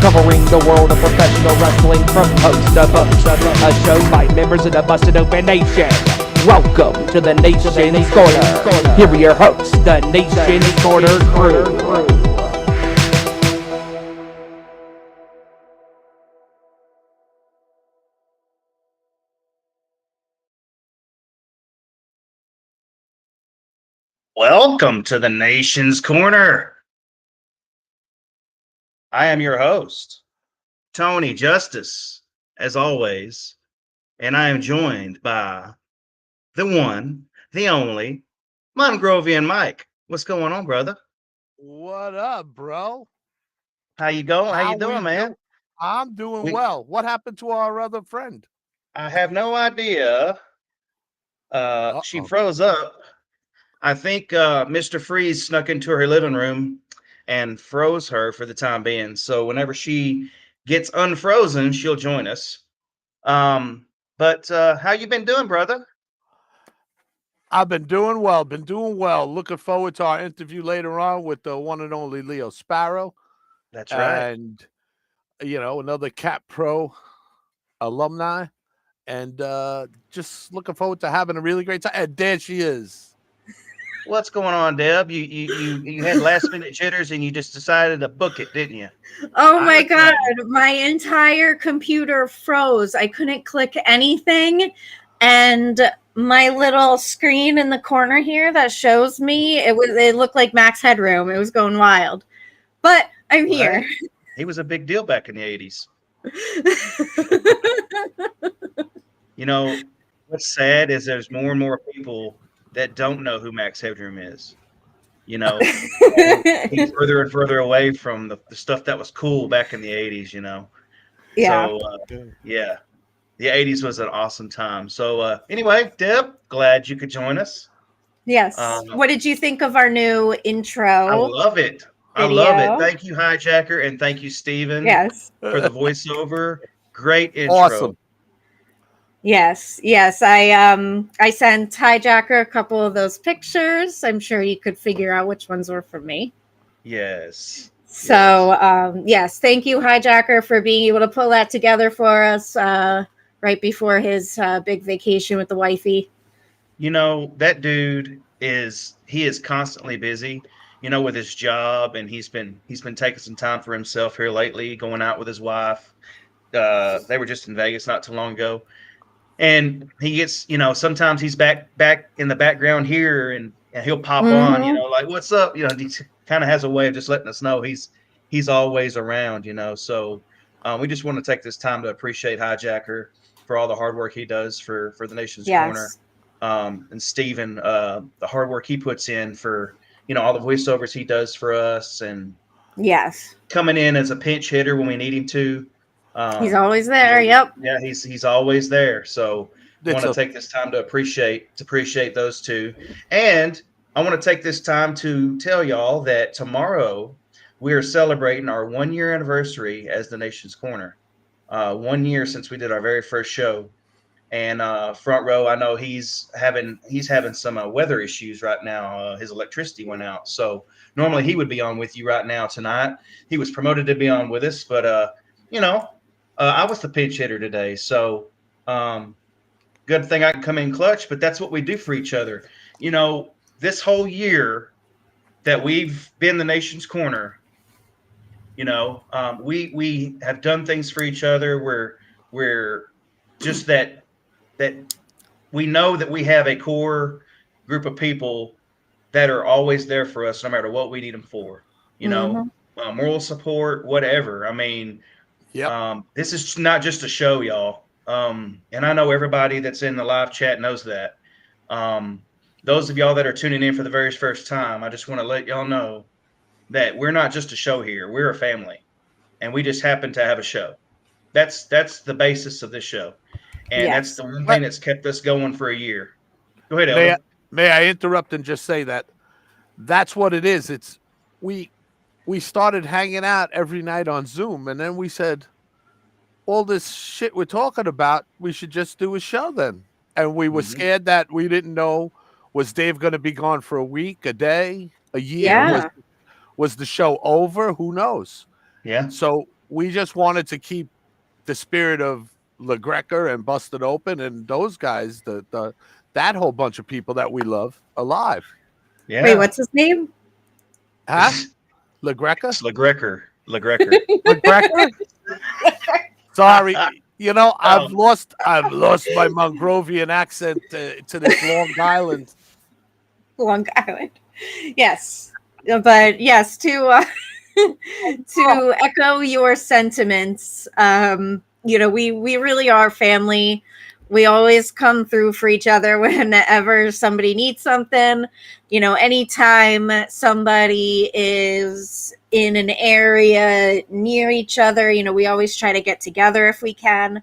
covering the world of professional wrestling from coast to coast. A show by members of the Busted Open Nation. Welcome to the Nation's Corner. Here are your hosts, the Nation's Corner crew. Welcome to the Nation's Corner. I am your host, Tony Justice, as always, and I am joined by the one, the only, Mongrovian Mike. What's going on, brother? What up, bro? How you going? How you doing, man? I'm doing well. What happened to our other friend? I have no idea. She froze up. I think Mr. Freeze snuck into her living room and froze her for the time being. So whenever she gets unfrozen, she'll join us. But how you been doing, brother? I've been doing well. Looking forward to our interview later on with the one and only Leo Sparrow. That's right. And, another Cat Pro alumni. And just looking forward to having a really great time. And there she is. What's going on, Deb? You had last minute jitters and you just decided to book it, didn't you? Oh my God, my entire computer froze. I couldn't click anything. And my little screen in the corner here that shows me, it looked like Max Headroom. It was going wild. But I'm here. Right. He was a big deal back in the 80s. You know, what's sad is there's more and more people that don't know who Max Headroom is. You know, he's further and further away from the stuff that was cool back in the 80s, you know. Yeah. So, yeah, the 80s was an awesome time. So, anyway, Deb, glad you could join us. Yes. What did you think of our new intro? I love it. I love it. Thank you, Hijacker, and thank you, Steven. Yes. For the voiceover. Great intro. Awesome. Yes. I sent Hijacker a couple of those pictures. I'm sure you could figure out which ones were from me. Yes. So, yes, thank you, Hijacker, for being able to pull that together for us right before his big vacation with the wifey. You know, that dude is constantly busy, you know, with his job, and he's been taking some time for himself here lately, going out with his wife. They were just in Vegas not too long ago. And he gets, you know, sometimes he's back in the background here, and he'll pop on, you know, like, what's up? You know, he kind of has a way of just letting us know he's always around, you know. So we just want to take this time to appreciate Hijacker for all the hard work he does for the Nation's Corner. And Steven, the hard work he puts in for, you know, all the voiceovers he does for us, and coming in as a pinch hitter when we need him to. He's always there. Yep. Yeah, he's always there. So I want to take this time to appreciate those two. And I want to take this time to tell y'all that tomorrow we are celebrating our 1 year anniversary as the Nation's Corner. 1 year since we did our very first show. And Front Row, I know he's having some weather issues right now. His electricity went out. So normally he would be on with you right now tonight. He was promoted to be on with us, but you know, I was the pinch hitter today, so good thing I can come in clutch, but that's what we do for each other. You know, this whole year that we've been the Nation's Corner, you know, we have done things for each other. We're just that we know that we have a core group of people that are always there for us no matter what we need them for, you know, moral support, whatever. I mean, this is not just a show, y'all. And I know everybody that's in the live chat knows that. Those of y'all that are tuning in for the very first time, I just want to let y'all know that we're not just a show here. We're a family, and we just happen to have a show. That's the basis of this show, and that's the one thing that's kept us going for a year. Go ahead, Elvin. May I interrupt and just say that's what it is. It's we started hanging out every night on Zoom, and then we said, all this shit we're talking about, we should just do a show then. And we were scared that we didn't know, was Dave going to be gone for a week, a day, a year? Was the show over? Who knows? Yeah. So we just wanted to keep the spirit of LaGreca and Busted Open and those guys, that whole bunch of people that we love, alive. Yeah. Wait, what's his name? Huh? LaGreca? It's LaGreca. LaGreca? Sorry. I've lost my Mongrovian accent to this Long Island. Long Island. Yes. But yes, to echo your sentiments, we really are family. We always come through for each other whenever somebody needs something. Anytime somebody is in an area near each other, we always try to get together if we can.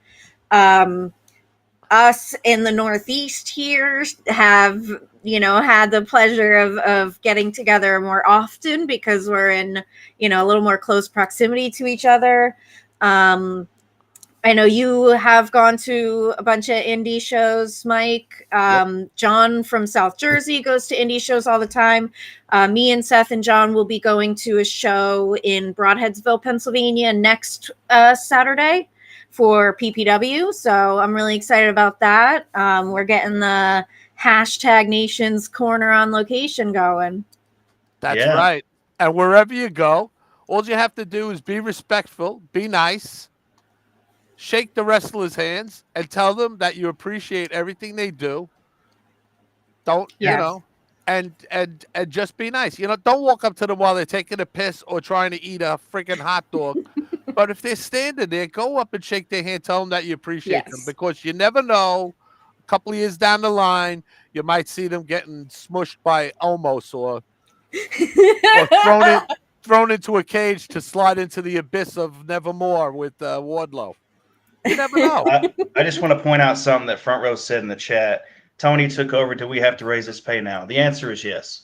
Us in the Northeast here have, had the pleasure of getting together more often because we're in, a little more close proximity to each other. I know you have gone to a bunch of indie shows, Mike. Yep. John from South Jersey goes to indie shows all the time. Me and Seth and John will be going to a show in Broadheadsville, Pennsylvania next Saturday for PPW. So I'm really excited about that. We're getting the #Nations Corner on location going. That's right. And wherever you go, all you have to do is be respectful, be nice, shake the wrestler's hands, and tell them that you appreciate everything they do. Don't, and just be nice. Don't walk up to them while they're taking a piss or trying to eat a freaking hot dog. But if they're standing there, go up and shake their hand. Tell them that you appreciate them, because you never know. A couple of years down the line, you might see them getting smushed by Omos or thrown into a cage to slide into the abyss of Nevermore with Wardlow. You never know. I just want to point out something that Front Row said in the chat. Tony took over. Do we have to raise his pay now? The answer is yes.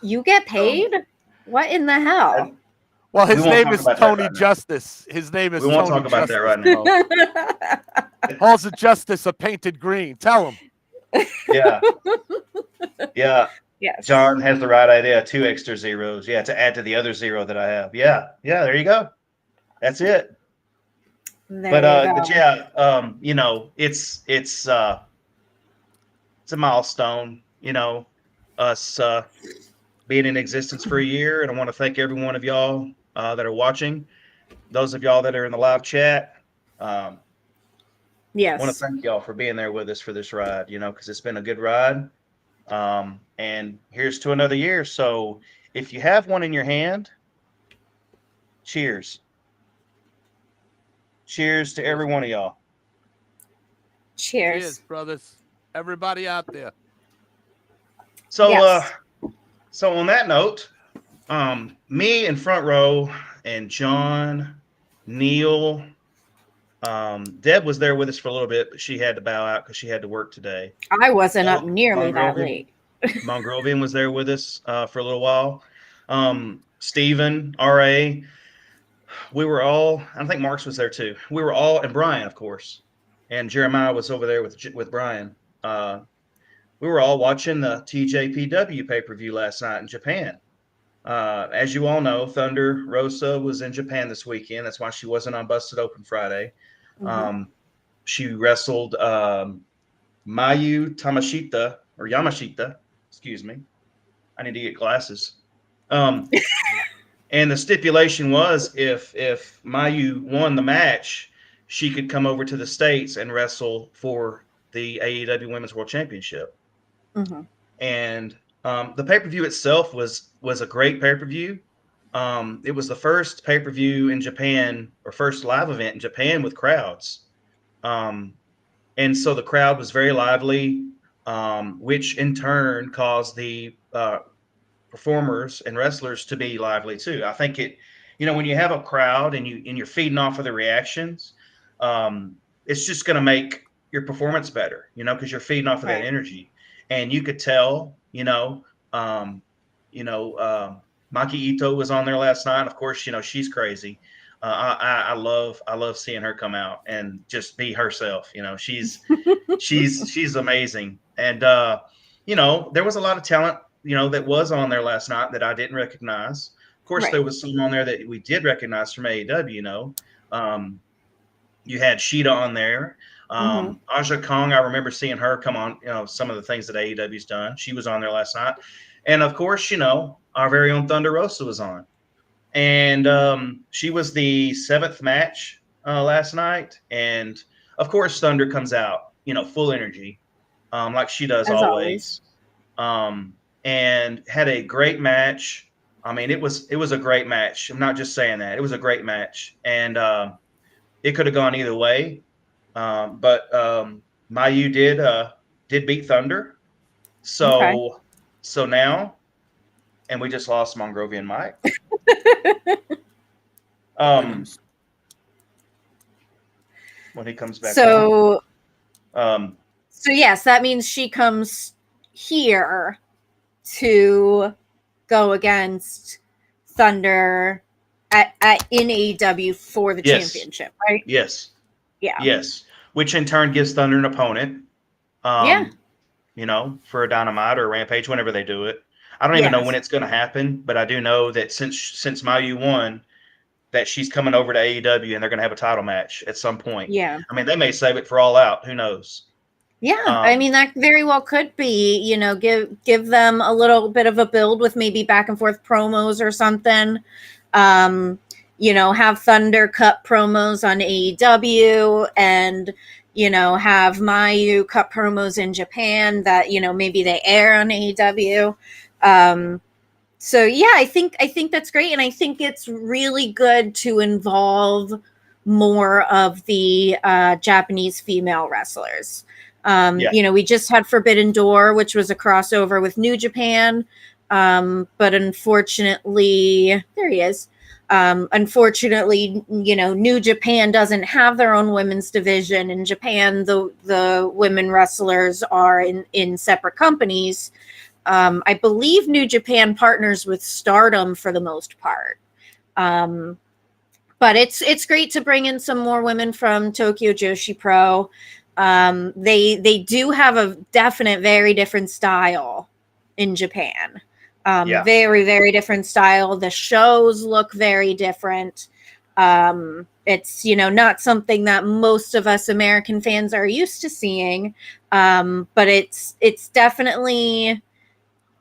You get paid? What in the hell? Well, his name is Tony Justice. His name is Tony Justice. We won't talk about that right now. Halls of Justice are painted green. Tell him. Yeah. Yeah. Yes. John has the right idea. 2 extra zeros. Yeah, to add to the other 0 that I have. Yeah. Yeah, there you go. That's it. But yeah, it's a milestone, us being in existence for a year. And I want to thank every one of y'all that are watching. Those of y'all that are in the live chat. Yes. I want to thank y'all for being there with us for this ride, because it's been a good ride. And here's to another year. So if you have one in your hand, cheers. Cheers to every one of y'all. Cheers, brothers. Everybody out there. So, so on that note, me and Front Row and John, Neil, Deb was there with us for a little bit, but she had to bow out because she had to work today. I wasn't up nearly that late. Mongrovian was there with us for a little while. Steven, R.A., we were all, I think Marks was there too. We were all, and Brian, of course, and Jeremiah was over there with Brian. We were all watching the TJPW pay-per-view last night in Japan. As you all know, Thunder Rosa was in Japan this weekend. That's why she wasn't on Busted Open Friday. Mm-hmm. She wrestled Mayu Yamashita. Excuse me. I need to get glasses. And the stipulation was if Mayu won the match, she could come over to the States and wrestle for the AEW Women's World Championship. Mm-hmm. And the pay-per-view itself was a great pay-per-view. It was the first pay-per-view in Japan, or first live event in Japan with crowds. And so the crowd was very lively, which in turn caused the performers and wrestlers to be lively too. I think when you have a crowd and you're feeding off of the reactions, it's just going to make your performance better, because you're feeding off of that energy. And you could tell, Maki Ito was on there last night. Of course, she's crazy. I love seeing her come out and just be herself. She's amazing. And there was a lot of talent, that was on there last night that I didn't recognize. Of course, Right. there was some on there that we did recognize from AEW. You had Sheeta on there. Aja Kong, I remember seeing her come on, some of the things that AEW's done. She was on there last night. And of course, our very own Thunder Rosa was on. And she was the 7th match last night. And of course, Thunder comes out, full energy, like she does As always. And had a great match. I mean, it was a great match. I'm not just saying that. It was a great match. And it could have gone either way. But Mayu did beat Thunder. So now, and we just lost Mongrovian Mike. When he comes back. So yes, that means she comes here to go against Thunder in AEW for the championship, right? Yes. Yeah. Yes. Which in turn gives Thunder an opponent. For a Dynamite or a Rampage, whenever they do it. I don't even know when it's going to happen, but I do know that since Mayu won, that she's coming over to AEW and they're going to have a title match at some point. Yeah. I mean, they may save it for All Out. Who knows? Yeah. I mean, that very well could be, give them a little bit of a build with maybe back and forth promos or something. Have Thunder cut promos on AEW and, have Mayu cut promos in Japan that, maybe they air on AEW. So yeah, I think that's great. And I think it's really good to involve more of the Japanese female wrestlers. We just had Forbidden Door, which was a crossover with New Japan. But unfortunately, there he is. Unfortunately, New Japan doesn't have their own women's division. In Japan, the women wrestlers are in separate companies. I believe New Japan partners with Stardom for the most part. But it's great to bring in some more women from Tokyo Joshi Pro. They do have a definite, very different style in Japan. Very, very different style. The shows look very different. It's, not something that most of us American fans are used to seeing. But it's definitely,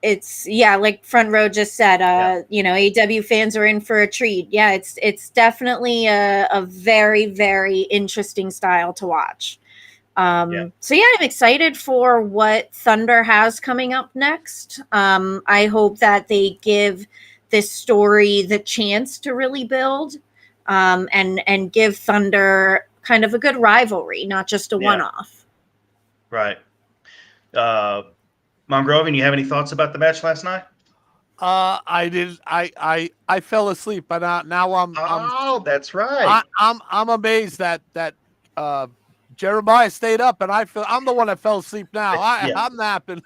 like Front Row just said, AEW fans are in for a treat. Yeah, it's definitely a very, very interesting style to watch. So yeah, I'm excited for what Thunder has coming up next. I hope that they give this story the chance to really build, and give Thunder kind of a good rivalry, not just a one-off. Right. Mongrovian, you have any thoughts about the match last night? I did. I fell asleep, but now I'm. That's right. I'm amazed that Jeremiah stayed up, and I'm the one that fell asleep now. I'm napping.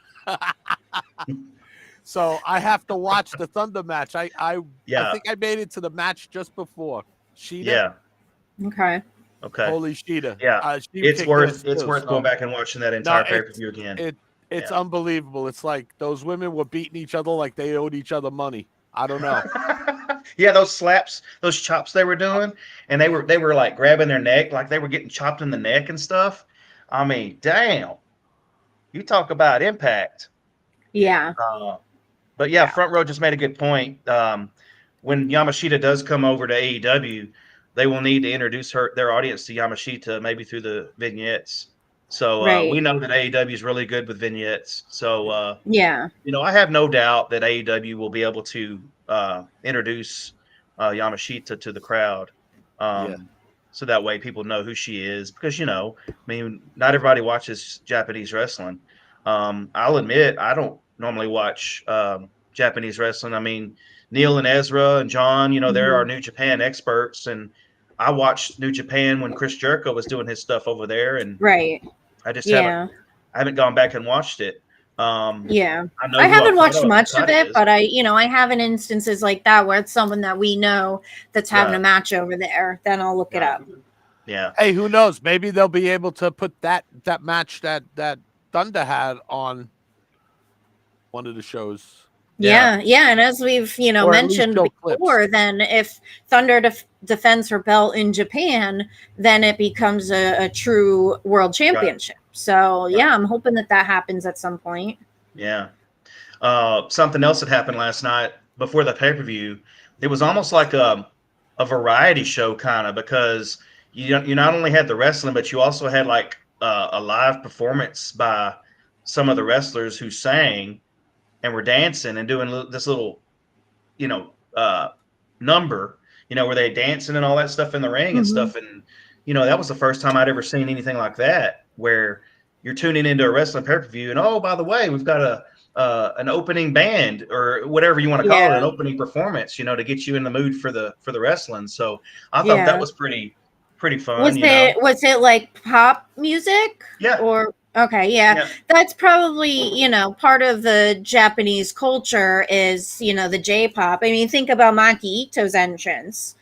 So I have to watch the Thunder match. I think I made it to the match just before Sheeta. Yeah. Okay. Holy Sheeta. Yeah. It's worth going back and watching that entire pay-per-view again. It's unbelievable. It's like those women were beating each other like they owed each other money. I don't know. Yeah, those slaps, those chops they were doing, and they were like grabbing their neck, like they were getting chopped in the neck and stuff. I mean, damn. You talk about impact. Yeah. But yeah, Front Row just made a good point. When Yamashita does come over to AEW, they will need to introduce their audience to Yamashita, maybe through the vignettes. So we know that AEW is really good with vignettes. So I have no doubt that AEW will be able to introduce Yamashita to the crowd. So that way people know who she is, because not everybody watches Japanese wrestling. I'll admit I don't normally watch Japanese wrestling. I mean, Neil and Ezra and John, they're our New Japan experts, and I watched New Japan when Chris Jericho was doing his stuff over there, and I just haven't gone back and watched it. I haven't watched much of it, but I have in instances like that where it's someone that we know that's having a match over there. Then I'll look it up. Yeah. Hey, who knows? Maybe they'll be able to put that match that Thunder had on one of the shows. Yeah, and as we've Or at least mentioned show before, clips. then if Thunder defends her belt in Japan, then it becomes a true world championship. So yeah, I'm hoping that happens at some point. Yeah. Something else that happened last night before the pay-per-view, it was almost like a variety show kind of, because you not only had the wrestling, but you also had like a live performance by some of the wrestlers who sang and were dancing and doing this little, number, where they dancing and all that stuff in the ring and stuff. And, that was the first time I'd ever seen anything like that, where you're tuning into a wrestling pay-per-view and, oh, by the way, we've got an opening band or whatever you want to call it, an opening performance, to get you in the mood for the wrestling. So I thought that was pretty fun. Was it like pop music? Yeah. Or okay, yeah. That's probably, part of the Japanese culture is, the J-pop. I mean, think about Maki Ito's entrance.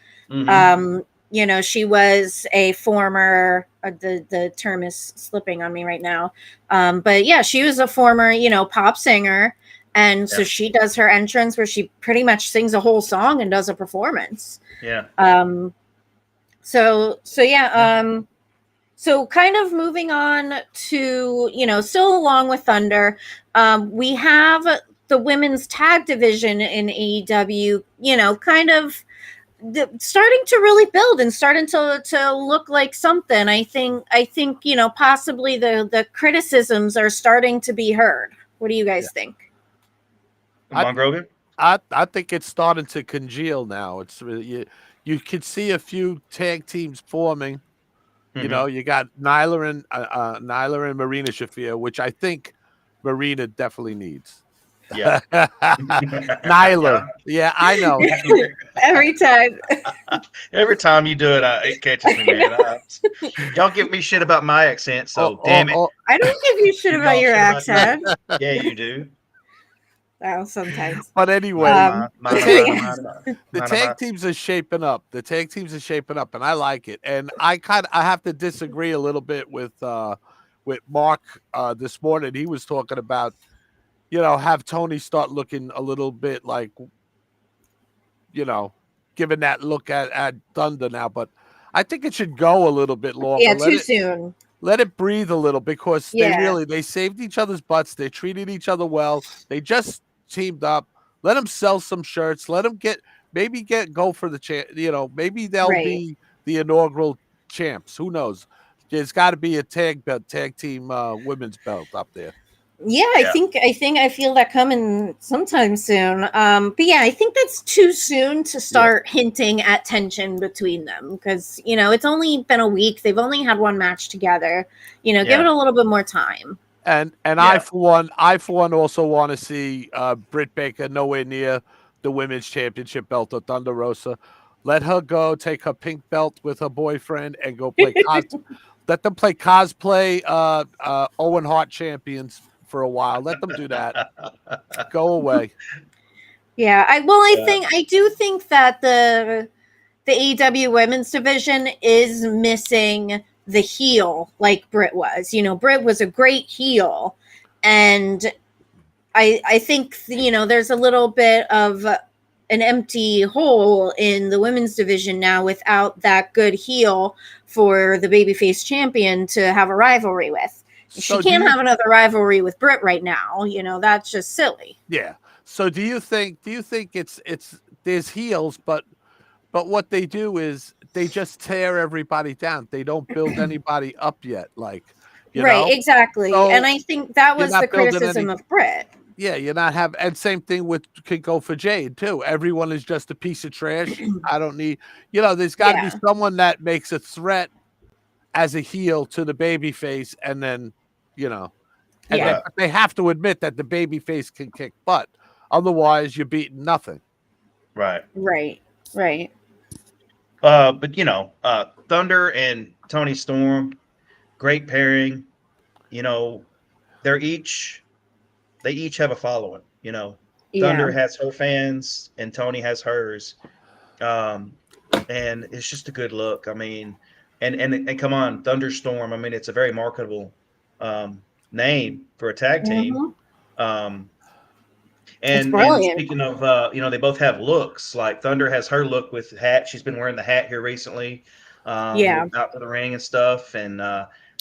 She was a former the term is slipping on me right now. But yeah, she was a former, pop singer. And so she does her entrance where she pretty much sings a whole song and does a performance. Yeah. So kind of moving on to, still along with Thunder, we have the women's tag division in AEW, kind of starting to really build and starting to look like something. I think, possibly the criticisms are starting to be heard. What do you guys think? Mongrovian? I think it's starting to congeal now. It's really, you could see a few tag teams forming. You got Nyla and Marina Shafir, which I think Marina definitely needs. Yeah. Nyla. Yeah, I know. Every time you do it, it catches me, man. Y'all give me shit about my accent, so damn it. I don't give you shit about your accent. Yeah, you do. Well, sometimes. But anyway, the tag teams are shaping up. And I like it. And I have to disagree a little bit with Mark this morning. He was talking about, have Tony start looking a little bit like, giving that look at Thunder now. But I think it should go a little bit longer. Yeah, too soon. Let it breathe a little, because they saved each other's butts. They treated each other well. They just teamed up. Let them sell some shirts. Let them go for the champ. Maybe they'll be the inaugural champs. Who knows? There's got to be a tag team women's belt up there. Yeah, I feel that coming sometime soon. But yeah, I think that's too soon to start hinting at tension between them, because it's only been a week. They've only had one match together. Give it a little bit more time. And I for one also want to see Britt Baker nowhere near the women's championship belt of Thunder Rosa. Let her go take her pink belt with her boyfriend and go play let them play cosplay Owen Hart champions for a while. Let them do that. Go away. Yeah, I do think that the AEW women's division is missing the heel like Britt was. Britt was a great heel, and I think there's a little bit of an empty hole in the women's division now without that good heel for the babyface champion to have a rivalry with. She can't have another rivalry with Britt right now. That's just silly. Yeah. So do you think it's there's heels, but what they do is they just tear everybody down. They don't build anybody up yet. Like, exactly. So and I think that was the criticism of Britt. Yeah, you're not and same thing could go for Jade too. Everyone is just a piece of trash. I don't need, there's got to be someone that makes a threat as a heel to the baby face, and then, they have to admit that the baby face can kick butt. Otherwise, you're beating nothing. Right. But Thunder and Tony Storm, great pairing. They each have a following. Thunder has her fans and Tony has hers. And it's just a good look. I mean, and come on, ThunderStorm. I mean, it's a very marketable name for a tag team. And brilliant. speaking of, they both have looks. Like Thunder has her look with the hat. She's been wearing the hat here recently, out to the ring and stuff. And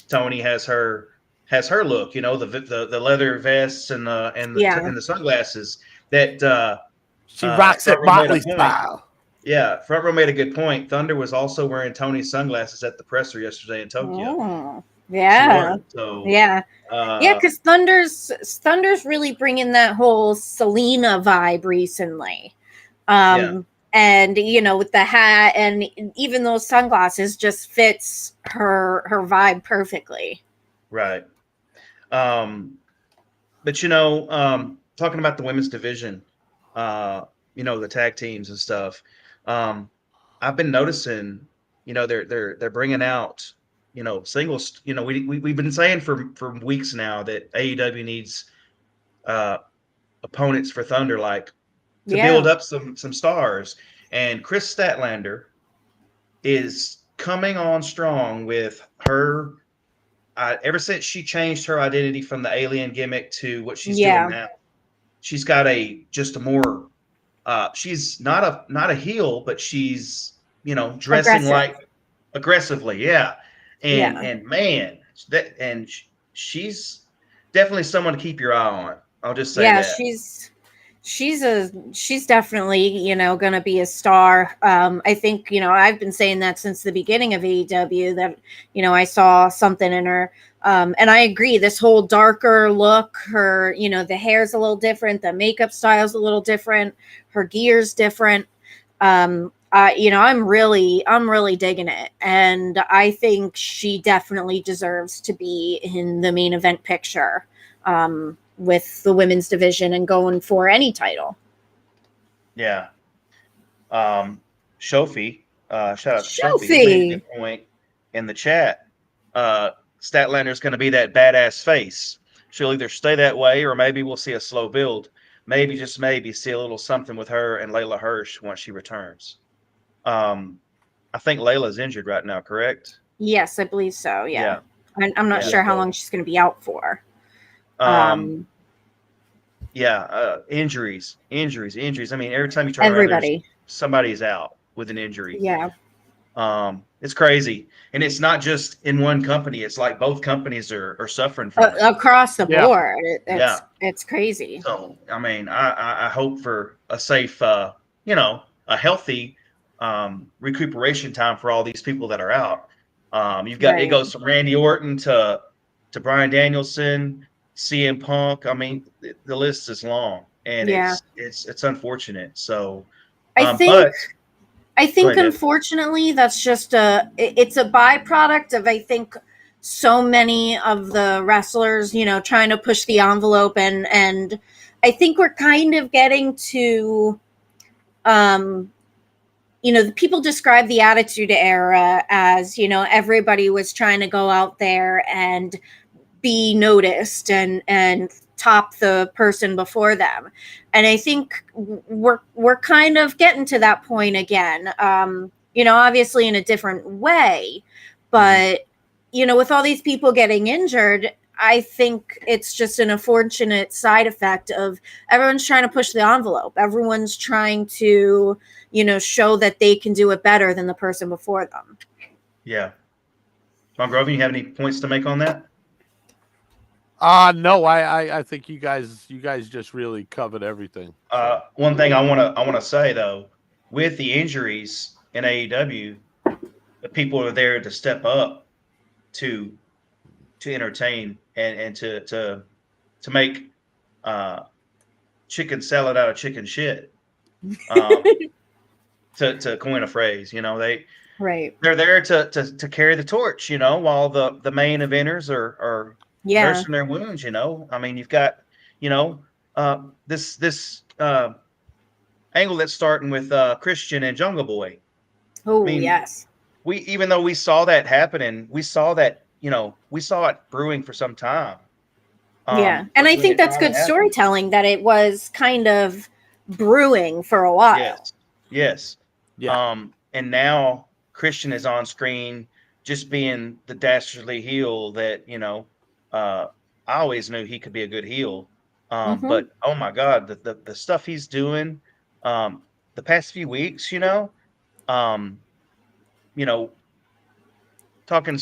Tony has her look. The leather vests and the sunglasses. That she rocks it Front Row made a Motley point. style. Yeah, Front Row made a good point. Thunder was also wearing Tony's sunglasses at the presser yesterday in Tokyo. Oh, yeah. So Yeah. Because Thunder's really bringing that whole Selena vibe recently. And with the hat and even those sunglasses just fits her vibe perfectly. Right. But talking about the women's division, the tag teams and stuff. I've been noticing, they're bringing out, singles. We've been saying for weeks now that AEW needs opponents for Thunder, to build up some stars. And Chris Statlander is coming on strong with her. Ever since she changed her identity from the alien gimmick to what she's doing now, she's got just a more. She's not a heel, but she's dressing aggressively, yeah. And man, she's definitely someone to keep your eye on. I'll just say that. She's definitely going to be a star. I think I've been saying that since the beginning of AEW that I saw something in her. And I agree, this whole darker look, her, the hair's a little different, the makeup style's a little different, her gear's different. I'm really digging it. And I think she definitely deserves to be in the main event picture with the women's division and going for any title. Yeah. Shofi, shout out to Shofi. He made a good point in the chat. Statlander's going to be that badass face. She'll either stay that way or maybe we'll see a slow build. Maybe, just maybe, see a little something with her and Layla Hirsch once she returns. I think Layla's injured right now, correct? Yes, I believe so, yeah. I'm not sure how long she's going to be out for. Injuries. I mean, every time you turn around, somebody's out with an injury. Yeah. It's crazy. And it's not just in one company. It's like both companies are suffering from it. Across the board. It's crazy. So, I mean, I hope for a safe, a healthy recuperation time for all these people that are out. It goes from Randy Orton to Bryan Danielson, CM Punk. I mean, the list is long, and it's unfortunate. So, I think unfortunately that's just it's a byproduct of, I think, so many of the wrestlers, trying to push the envelope, and I think we're kind of getting to, the people describe the Attitude Era as, everybody was trying to go out there and be noticed and top the person before them. And I think we're kind of getting to that point again, obviously in a different way, but, with all these people getting injured, I think it's just an unfortunate side effect of everyone's trying to push the envelope. Everyone's trying to, show that they can do it better than the person before them. Yeah. Mongrovian, you have any points to make on that? No, I think you guys just really covered everything. One thing I want to say though, with the injuries in AEW, the people are there to step up to entertain and to make chicken salad out of chicken shit. To coin a phrase, they're there to carry the torch, while the main eventers are nursing their wounds. I mean, you've got this angle that's starting with Christian and Jungle Boy. Oh, yes. Even though we saw that happening, we saw it brewing for some time. And I think that's good storytelling, that it was kind of brewing for a while. Yes. Yeah. And now Christian is on screen just being the dastardly heel that, I always knew he could be a good heel. But oh my God, the stuff he's doing the past few weeks, you know, talking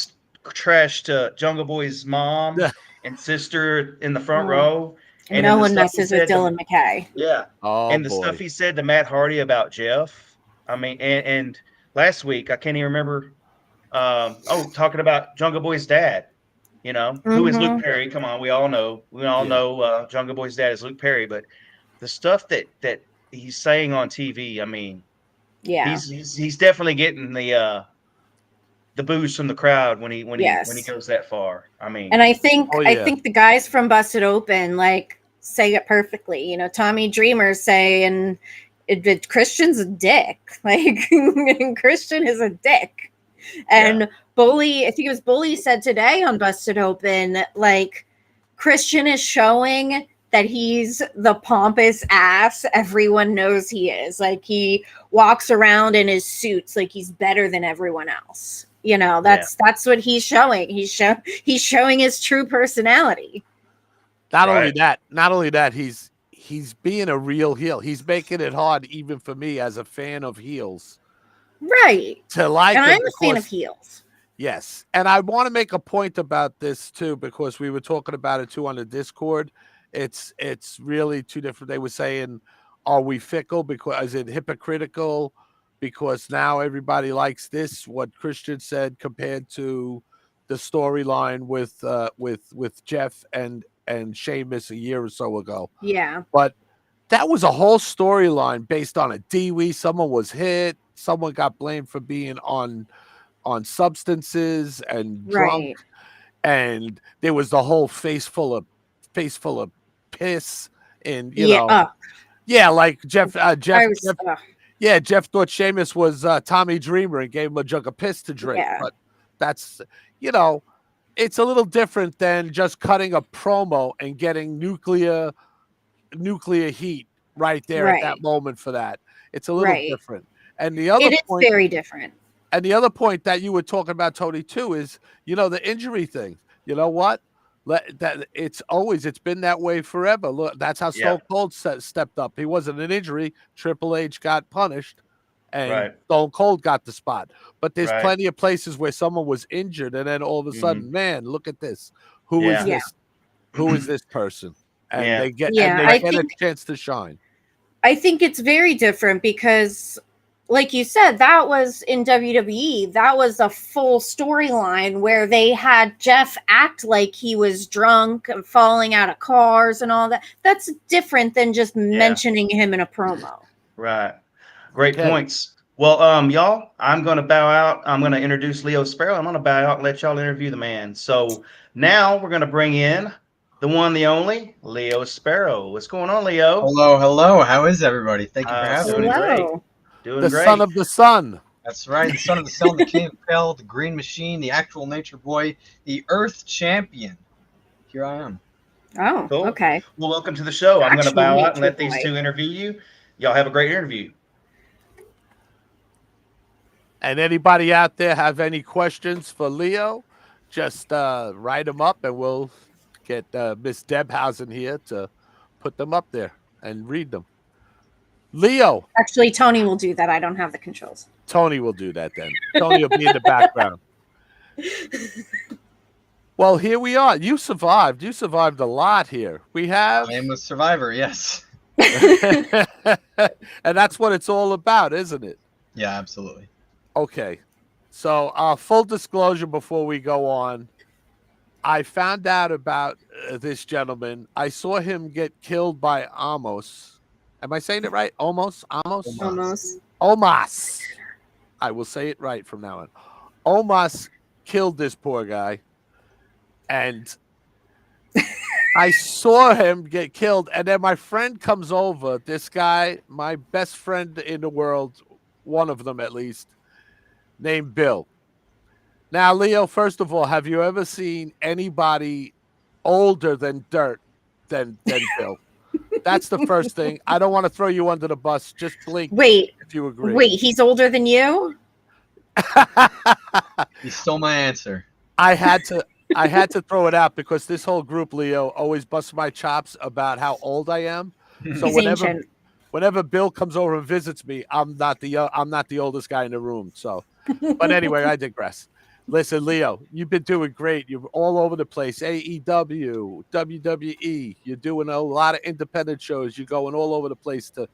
trash to Jungle Boy's mom and sister in the front row, and no then the one stuff he messes with said to, Dylan McKay. yeah, Oh and the boy. stuff he said to Matt Hardy about Jeff. I mean, and last week I can't even remember. Talking about Jungle Boy's dad. Who is Luke Perry? Come on, we all know. Jungle Boy's dad is Luke Perry, but the stuff that he's saying on TV, I mean, Yeah. he's definitely getting the boos from the crowd when he goes that far. I mean, and I think the guys from Busted Open say it perfectly. Tommy Dreamer's saying Christian's a dick. Christian is a dick. And Bully, I think it was Bully said today on Busted Open, Christian is showing that he's the pompous ass everyone knows he is. He walks around in his suits like he's better than everyone else. That's what he's showing. He's showing his true personality. Not only that, he's being a real heel. He's making it hard even for me as a fan of heels. Right. To like, and I'm a fan of heels. Yes. And I want to make a point about this too, because we were talking about it too on the Discord. It's really two different. They were saying, are we fickle? Because is it hypocritical? Because now everybody likes this, what Christian said, compared to the storyline with Jeff and Sheamus a year or so ago. Yeah. But that was a whole storyline based on a DWI. Someone was hit. Someone got blamed for being on substances and drunk. And there was the whole face full of piss. And like Jeff thought Sheamus was Tommy Dreamer and gave him a jug of piss to drink. Yeah. But that's, it's a little different than just cutting a promo and getting nuclear heat right there at that moment for that. It's a little different. And the other point, it's very different. And the other point that you were talking about, Tony, too, is, the injury thing. You know what? It's been that way forever. Look, that's how Stone Cold stepped up. He wasn't an injury. Triple H got punished, and Stone Cold got the spot. But there's plenty of places where someone was injured, and then all of a sudden, man, look at this. Who is this? Who is this person? And they get a chance to shine. I think it's very different because, like you said, that was in WWE. That was a full storyline where they had Jeff act like he was drunk and falling out of cars and all that. That's different than just mentioning him in a promo. Right. Great points. Well, y'all, I'm going to bow out. I'm going to introduce Leo Sparrow. I'm going to bow out and let y'all interview the man. So now we're going to bring in the one, the only, Leo Sparrow. What's going on, Leo? Hello. How is everybody? Thank you for having me. Doing the great. Son of the Sun. That's right. The Son of the Sun, the King of Pell, the Green Machine, the actual Nature Boy, the Earth Champion. Here I am. Oh, cool. Okay. Well, welcome to the show. I'm going to bow out and let these two interview you. Y'all have a great interview. And anybody out there have any questions for Leo, just write them up and we'll get Miss Debhausen here to put them up there and read them. Leo. Actually, Tony will do that. I don't have the controls. Tony will do that then. Tony will be in the background. Well, here we are. You survived. You survived a lot here. I am a survivor, yes. And that's what it's all about, isn't it? Yeah, absolutely. Okay. So full disclosure before we go on. I found out about this gentleman. I saw him get killed by Amos. Am I saying it right? Omos. I will say it right from now on. Omos killed this poor guy. And I saw him get killed. And then my friend comes over. This guy, my best friend in the world, one of them at least, named Bill. Now, Leo, first of all, have you ever seen anybody older than dirt than Bill? That's the first thing. I don't want to throw you under the bus. Just blink. Wait, if you agree. Wait, he's older than you? You stole my answer. I had to I had to throw it out because this whole group, Leo, always busts my chops about how old I am. So He's ancient. whenever Bill comes over and visits me, I'm not the oldest guy in the room. So, but anyway, I digress. Listen, Leo, you've been doing great. You're all over the place. AEW, WWE. You're doing a lot of independent shows. You're going all over the place to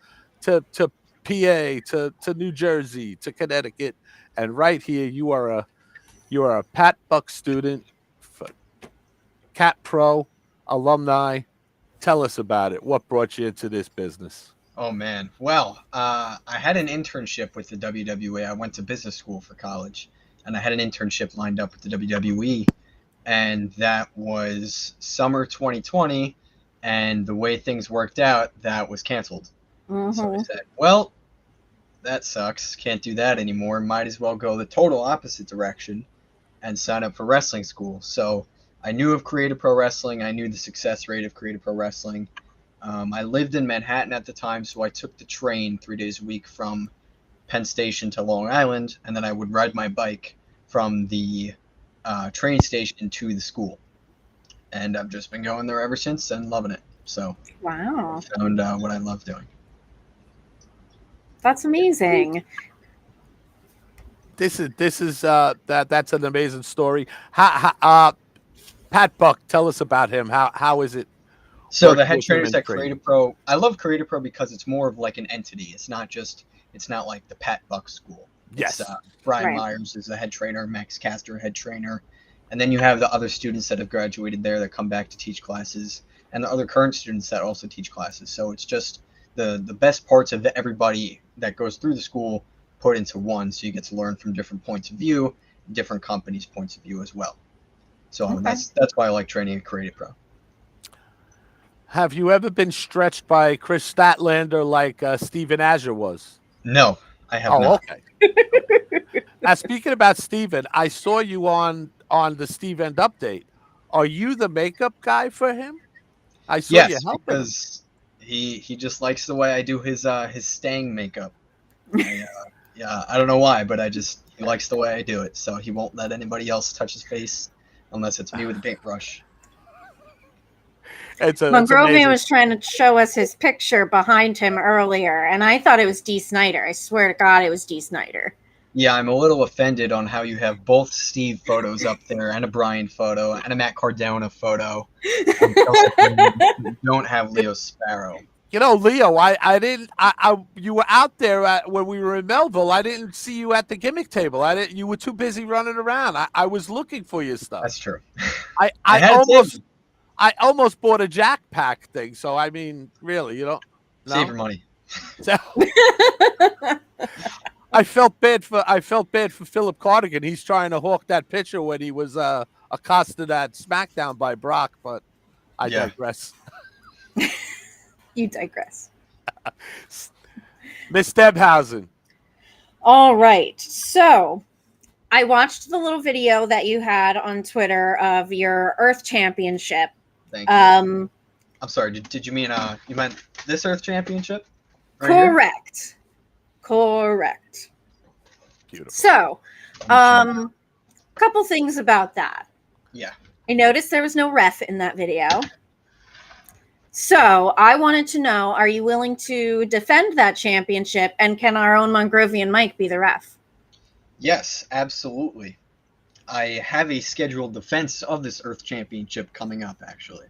PA, to New Jersey, to Connecticut, and right here you are a Pat Buck student, Cat Pro alumni. Tell us about it. What brought you into this business? Oh man. Well, I had an internship with the WWE. I went to business school for college, and I had an internship lined up with the WWE, and that was summer 2020. And the way things worked out, that was canceled. So I said, well, that sucks. Can't do that anymore. Might as well go the total opposite direction and sign up for wrestling school. So I knew of Creative Pro Wrestling. I knew the success rate of Creative Pro Wrestling. I lived in Manhattan at the time, so I took the train 3 days a week from Penn Station to Long Island, and then I would ride my bike from the train station to the school. And I've just been going there ever since and loving it. So Wow. I found what I love doing. That's amazing. That's an amazing story. Pat Buck, tell us about him. How is it? So the head trainers at Creative Pro, I love Creative Pro because it's more of like an entity. It's not like the Pat Buck school. Yes. Brian Myers is the head trainer, Max Caster, head trainer. And then you have the other students that have graduated there that come back to teach classes, and the other current students that also teach classes. So it's just the best parts of everybody that goes through the school put into one, so you get to learn from different points of view, different companies' points of view as well. So that's why I like training at Creative Pro. Have you ever been stretched by Chris Statlander like Steven Azure was? No, I have not. Okay. Now, speaking about Steven, I saw you on the Steve End update. Are you the makeup guy for him? I saw you helping because he just likes the way I do his staying makeup. I don't know why, but he likes the way I do it, so he won't let anybody else touch his face unless it's me with a paintbrush. Mongrovian was trying to show us his picture behind him earlier, and I thought it was Dee Snider. I swear to God, it was Dee Snider. Yeah, I'm a little offended on how you have both Steve photos up there and a Brian photo and a Matt Cardona photo. You don't have Leo Sparrow. You know, Leo, you were out there when we were in Melville. I didn't see you at the gimmick table. You were too busy running around. I was looking for your stuff. That's true. I almost bought a Jack Pack thing. So I mean, really, you know, save your money. So, I felt bad for Philip Cardigan. He's trying to hawk that picture when he was accosted at SmackDown by Brock, but I digress. You digress. Miss Debhausen. All right. So I watched the little video that you had on Twitter of your Earth Championship. Thank you. I'm sorry. Did you mean you meant this Earth Championship? Right correct. Here? Correct. Beautiful. So, couple things about that. Yeah. I noticed there was no ref in that video. So I wanted to know, are you willing to defend that championship, and can our own Mongrovian Mike be the ref? Yes, absolutely. I have a scheduled defense of this Earth Championship coming up, actually.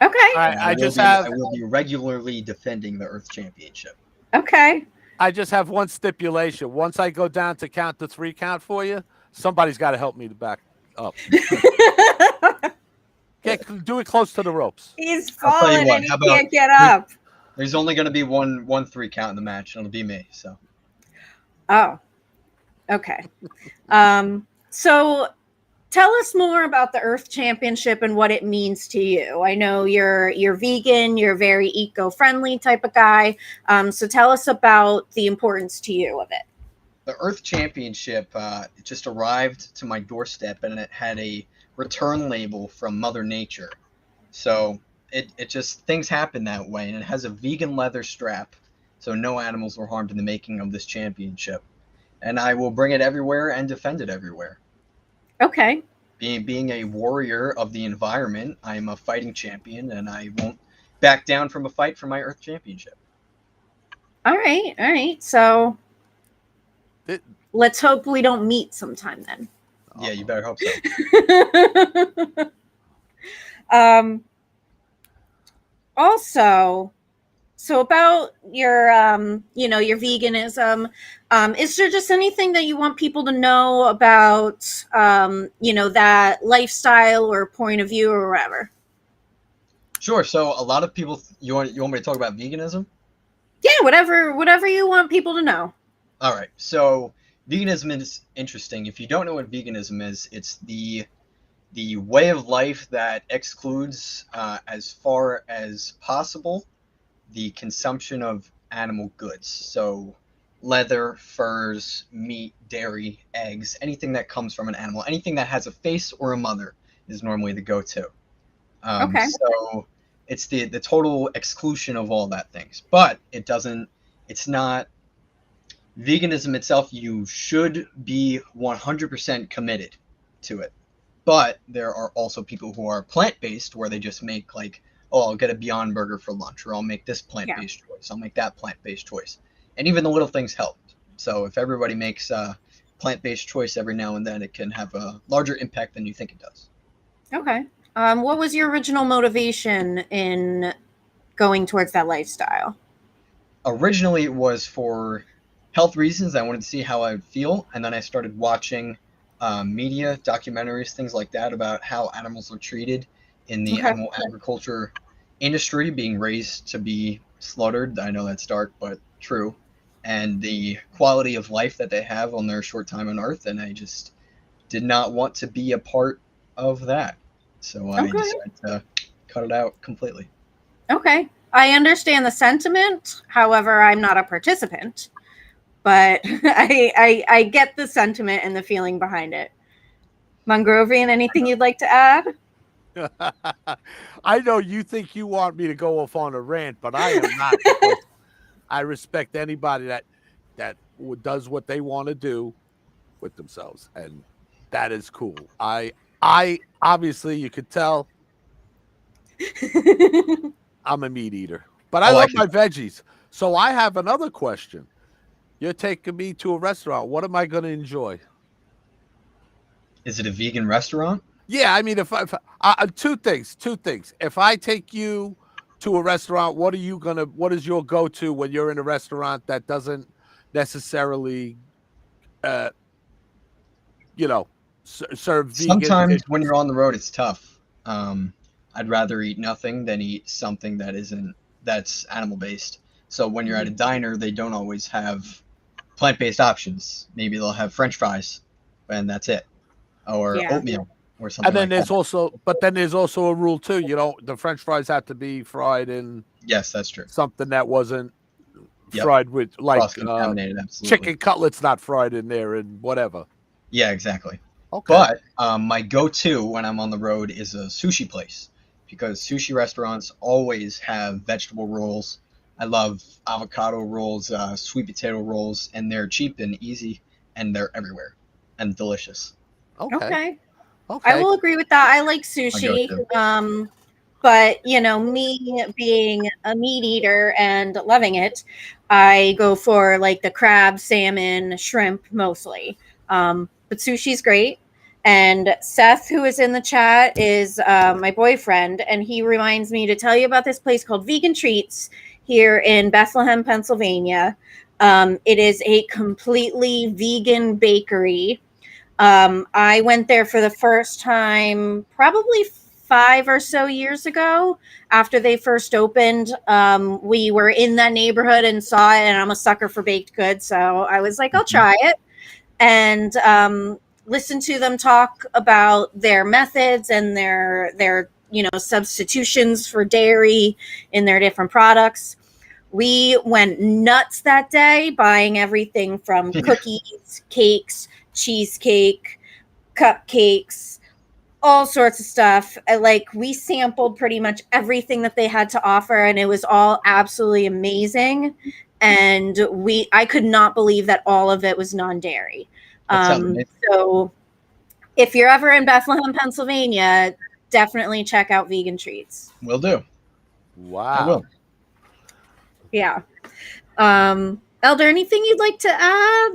Okay. I will be regularly defending the Earth Championship. Okay. I just have one stipulation. Once I go down to count the 3 count for you, somebody's got to help me to back up. Do it close to the ropes. He's falling and he can't get up. There's only going to be one 3 count in the match, and it'll be me. So. Oh. Okay. So tell us more about the Earth Championship and what it means to you. I know you're vegan, you're a very eco-friendly type of guy. So tell us about the importance to you of it. The Earth Championship it just arrived to my doorstep, and it had a return label from Mother Nature. So it just, things happen that way, and it has a vegan leather strap, so no animals were harmed in the making of this championship. And I will bring it everywhere and defend it everywhere. Okay. being a warrior of the environment, I'm a fighting champion, and I won't back down from a fight for my Earth Championship. All right. So let's hope we don't meet sometime then. Yeah, you better hope so. Also, so about your your veganism, is there just anything that you want people to know about that lifestyle or point of view or whatever? Sure. So a lot of people, you want me to talk about veganism? Yeah, whatever you want people to know. All right. So veganism is interesting. If you don't know what veganism is, it's the way of life that excludes, as far as possible, the consumption of animal goods. So leather, furs, meat, dairy, eggs, anything that comes from an animal, anything that has a face or a mother is normally the go-to. Okay. So it's the total exclusion of all that things. But it's not veganism itself. You should be 100% committed to it. But there are also people who are plant-based, where they just make like, oh, I'll get a Beyond Burger for lunch, or I'll make this plant-based choice. I'll make that plant-based choice. And even the little things help. So if everybody makes a plant-based choice every now and then, it can have a larger impact than you think it does. Okay. What was your original motivation in going towards that lifestyle? Originally, it was for health reasons. I wanted to see how I would feel. And then I started watching media, documentaries, things like that, about how animals are treated in the animal agriculture industry, being raised to be slaughtered. I know that's dark, but true. And the quality of life that they have on their short time on Earth. And I just did not want to be a part of that. So I decided to cut it out completely. Okay. I understand the sentiment. However, I'm not a participant. But I get the sentiment and the feeling behind it. Mongrovian, anything you'd like to add? I know you think you want me to go off on a rant, but I am not. Because I respect anybody that does what they want to do with themselves, and that is cool. I obviously, you could tell I'm a meat eater, but I love my veggies. So I have another question. You're taking me to a restaurant. What am I going to enjoy? Is it a vegan restaurant? Yeah, I mean, if two things. If I take you to a restaurant, what is your go-to when you're in a restaurant that doesn't necessarily, serve vegan? Sometimes when you're on the road, it's tough. I'd rather eat nothing than eat something that's animal-based. So when you're at a diner, they don't always have plant-based options. Maybe they'll have French fries, and that's it, or oatmeal, or something. And then there's also a rule too. The French fries have to be fried in. Yes, that's true. Something that wasn't fried with chicken cutlets, not fried in there, and whatever. Yeah, exactly. Okay. But my go-to when I'm on the road is a sushi place, because sushi restaurants always have vegetable rolls. I love avocado rolls, sweet potato rolls, and they're cheap and easy, and they're everywhere and delicious. Okay. I will agree with that. I like sushi. But me being a meat eater and loving it, I go for like the crab, salmon, shrimp mostly. But sushi's great. And Seth, who is in the chat, is my boyfriend, and he reminds me to tell you about this place called Vegan Treats here in Bethlehem, Pennsylvania. It is a completely vegan bakery. I went there for the first time probably 5 or so years ago after they first opened. We were in that neighborhood and saw it, and I'm a sucker for baked goods, so I was like, I'll try it. And listen to them talk about their methods and their substitutions for dairy in their different products. We went nuts that day, buying everything from cookies, cakes, cheesecake, cupcakes, all sorts of stuff. We sampled pretty much everything that they had to offer, and it was all absolutely amazing. And I could not believe that all of it was non-dairy. So If you're ever in Bethlehem, Pennsylvania, definitely check out Vegan Treats. Will do. Wow. I will. Yeah. Elder, anything you'd like to add?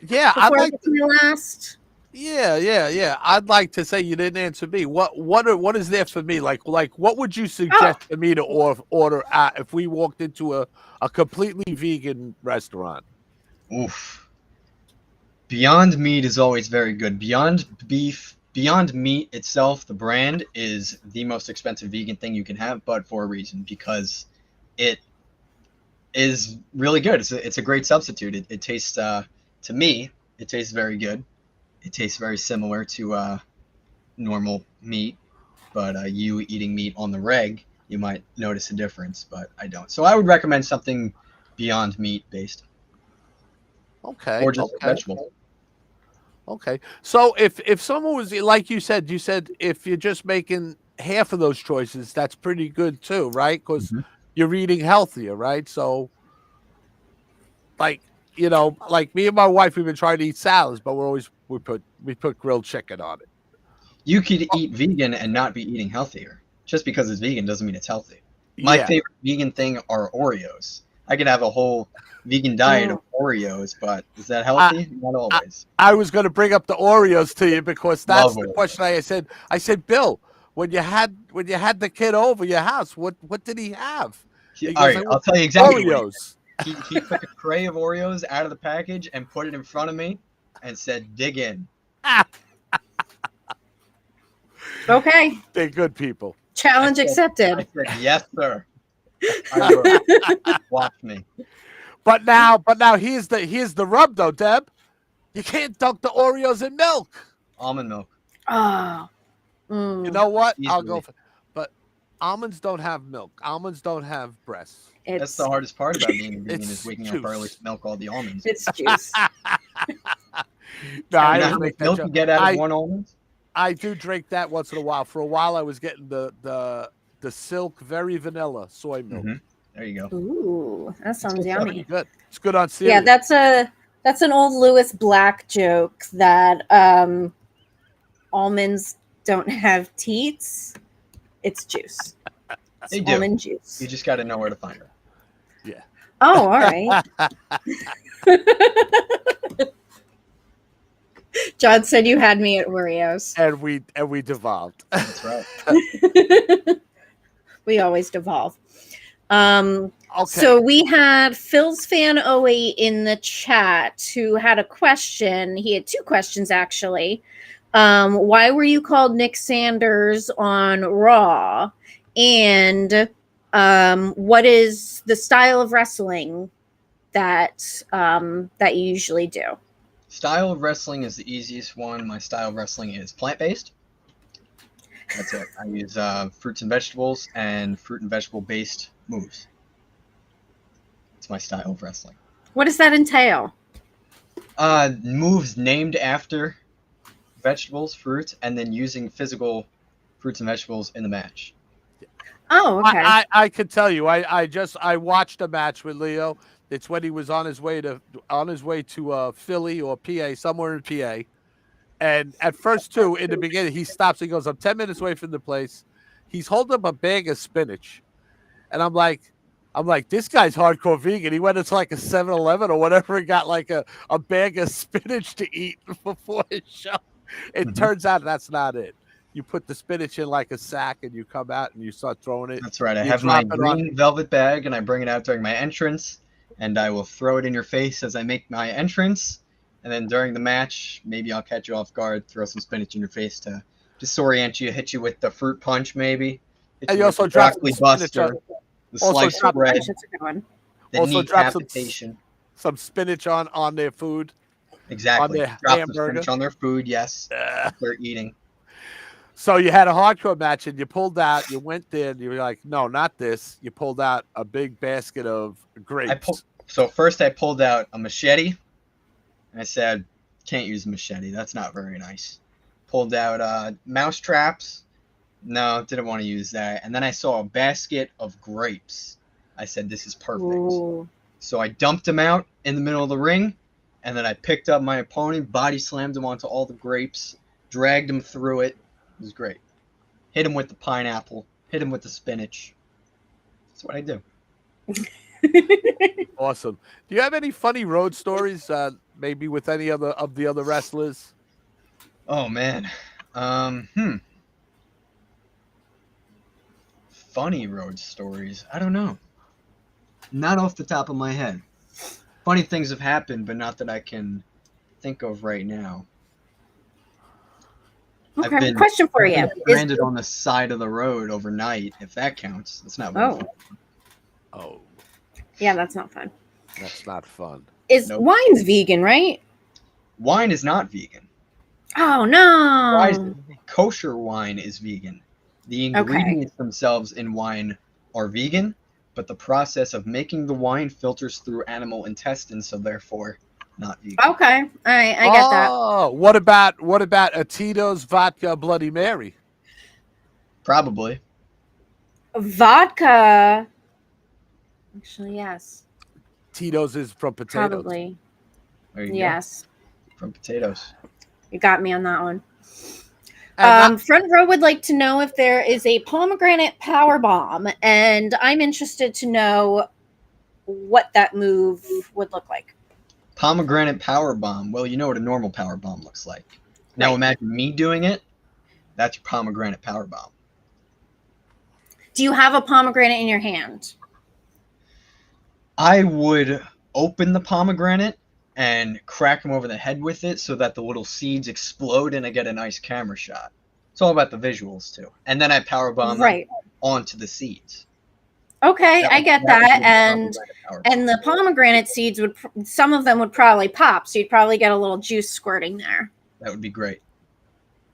Yeah, I'd Before I like get to my last. Yeah. I'd like to say you didn't answer me. What is there for me? Like what would you suggest for me to order at if we walked into a completely vegan restaurant? Oof. Beyond Meat is always very good. Beyond Meat itself, the brand, is the most expensive vegan thing you can have, but for a reason, because it is really good. It's a great substitute. It tastes, to me, it tastes very good. It tastes very similar to normal meat, but you eating meat on the reg, you might notice a difference, but I don't. So I would recommend something Beyond Meat based. Okay. Or just vegetable. Okay. So if someone was like you said if you're just making half of those choices, that's pretty good too, right? Because you're eating healthier, right? So like me and my wife, we've been trying to eat salads, but we put grilled chicken on it. You could eat vegan and not be eating healthier. Just because it's vegan doesn't mean it's healthy. My favorite vegan thing are Oreos. I could have a whole vegan diet of Oreos, but is that healthy? Not always. I was going to bring up the Oreos to you because that's the question I said, Bill, when you had the kid over your house, what did he have? All right, I'll tell you exactly. Oreos. He took a tray of Oreos out of the package and put it in front of me and said, "Dig in." Okay. They're good people. Challenge accepted. I said, "Yes, sir." Watch me. But now here's the rub though, Deb. You can't dunk the Oreos in milk. Almond milk. Oh. You know what? Easily. I'll go for. But almonds don't have milk. Almonds don't have breasts. That's the hardest part about being vegan is waking juice. up early to milk all the almonds. It's juice. No, I You know don't how make much that milk joke. you get out of one almond? I do drink that once in a while. For a while, I was getting the Silk Very Vanilla soy milk. There you go. Ooh, that sounds yummy. Good. It's good on cereal. Yeah, that's an old Lewis Black joke that almonds don't have teats. It's juice. It's They do. almond juice. You just got to know where to find it. Yeah. Oh, all right. John said you had me at Oreos. And we devolved. That's right. We always devolve. Okay. So we had Phil's fan 08 in the chat who had a question. He had two questions actually. Why were you called Nick Sanders on Raw? And what is the style of wrestling that you usually do? Style of wrestling is the easiest one. My style of wrestling is plant-based. That's it. I use fruits and vegetables and fruit and vegetable-based moves. It's my style of wrestling. What does that entail? Moves named after vegetables, fruits, and then using physical fruits and vegetables in the match. Oh, okay. I could tell you. I watched a match with Leo. It's when he was on his way to Philly or PA, somewhere in PA. And at first, too, in the beginning, he stops. He goes, "I'm 10 minutes away from the place." He's holding up a bag of spinach, and I'm like, this guy's hardcore vegan. He went into like a 7-Eleven or whatever and got like a bag of spinach to eat before his show. It turns out that's not it. You put the spinach in like a sack and you come out and you start throwing it. That's right. I have my green velvet bag and I bring it out during my entrance, and I will throw it in your face as I make my entrance. And then during the match, maybe I'll catch you off guard, throw some spinach in your face to disorient you, hit you with the fruit punch maybe. And you also drop some spinach on the sliced bread, the also drop decapitation. Some spinach on their food. Exactly. On their drop hamburger. some spinach on their food, yes. They're eating. So you had a hardcore match and you pulled out, you went there and you were like, no, not this. You pulled out a big basket of grapes. So first I pulled out a machete. I said, can't use a machete. That's not very nice. Pulled out mouse traps. No, didn't want to use that. And then I saw a basket of grapes. I said, this is perfect. Ooh. So I dumped them out in the middle of the ring. And then I picked up my opponent, body slammed him onto all the grapes. dragged him through it. It was great. Hit him with the pineapple. Hit him with the spinach. That's what I do. Awesome. Do you have any funny road stories, maybe with any other of the other wrestlers? Oh man. Funny road stories. I don't know. Not off the top of my head. Funny things have happened, but not that I can think of right now. Okay, question for you. Stranded on the side of the road overnight, if that counts. That's not very fun. Oh, yeah, that's not fun. that's not fun. Wine's vegan, right? Wine is not vegan. Oh no. Kosher wine is vegan. The ingredients themselves in wine are vegan, but the process of making the wine filters through animal intestines, so therefore not vegan. Okay. All right, I get that. Oh, what about a Tito's vodka Bloody Mary? Probably. Vodka. Actually, yes. Tito's is from potatoes. Probably. There you Yes. go. From potatoes. You got me on that one. And Front row would like to know if there is a pomegranate power bomb, and I'm interested to know what that move would look like. Pomegranate power bomb. Well, you know what a normal power bomb looks like. Now Right. imagine me doing it. That's your pomegranate power bomb. Do you have a pomegranate in your hand? I would open the pomegranate and crack him over the head with it so that the little seeds explode and I get a nice camera shot. It's all about the visuals too. And then I power bomb Right. onto the seeds. Okay, I get that. And and the pomegranate seeds some of them would probably pop, so you'd probably get a little juice squirting there. that would be great.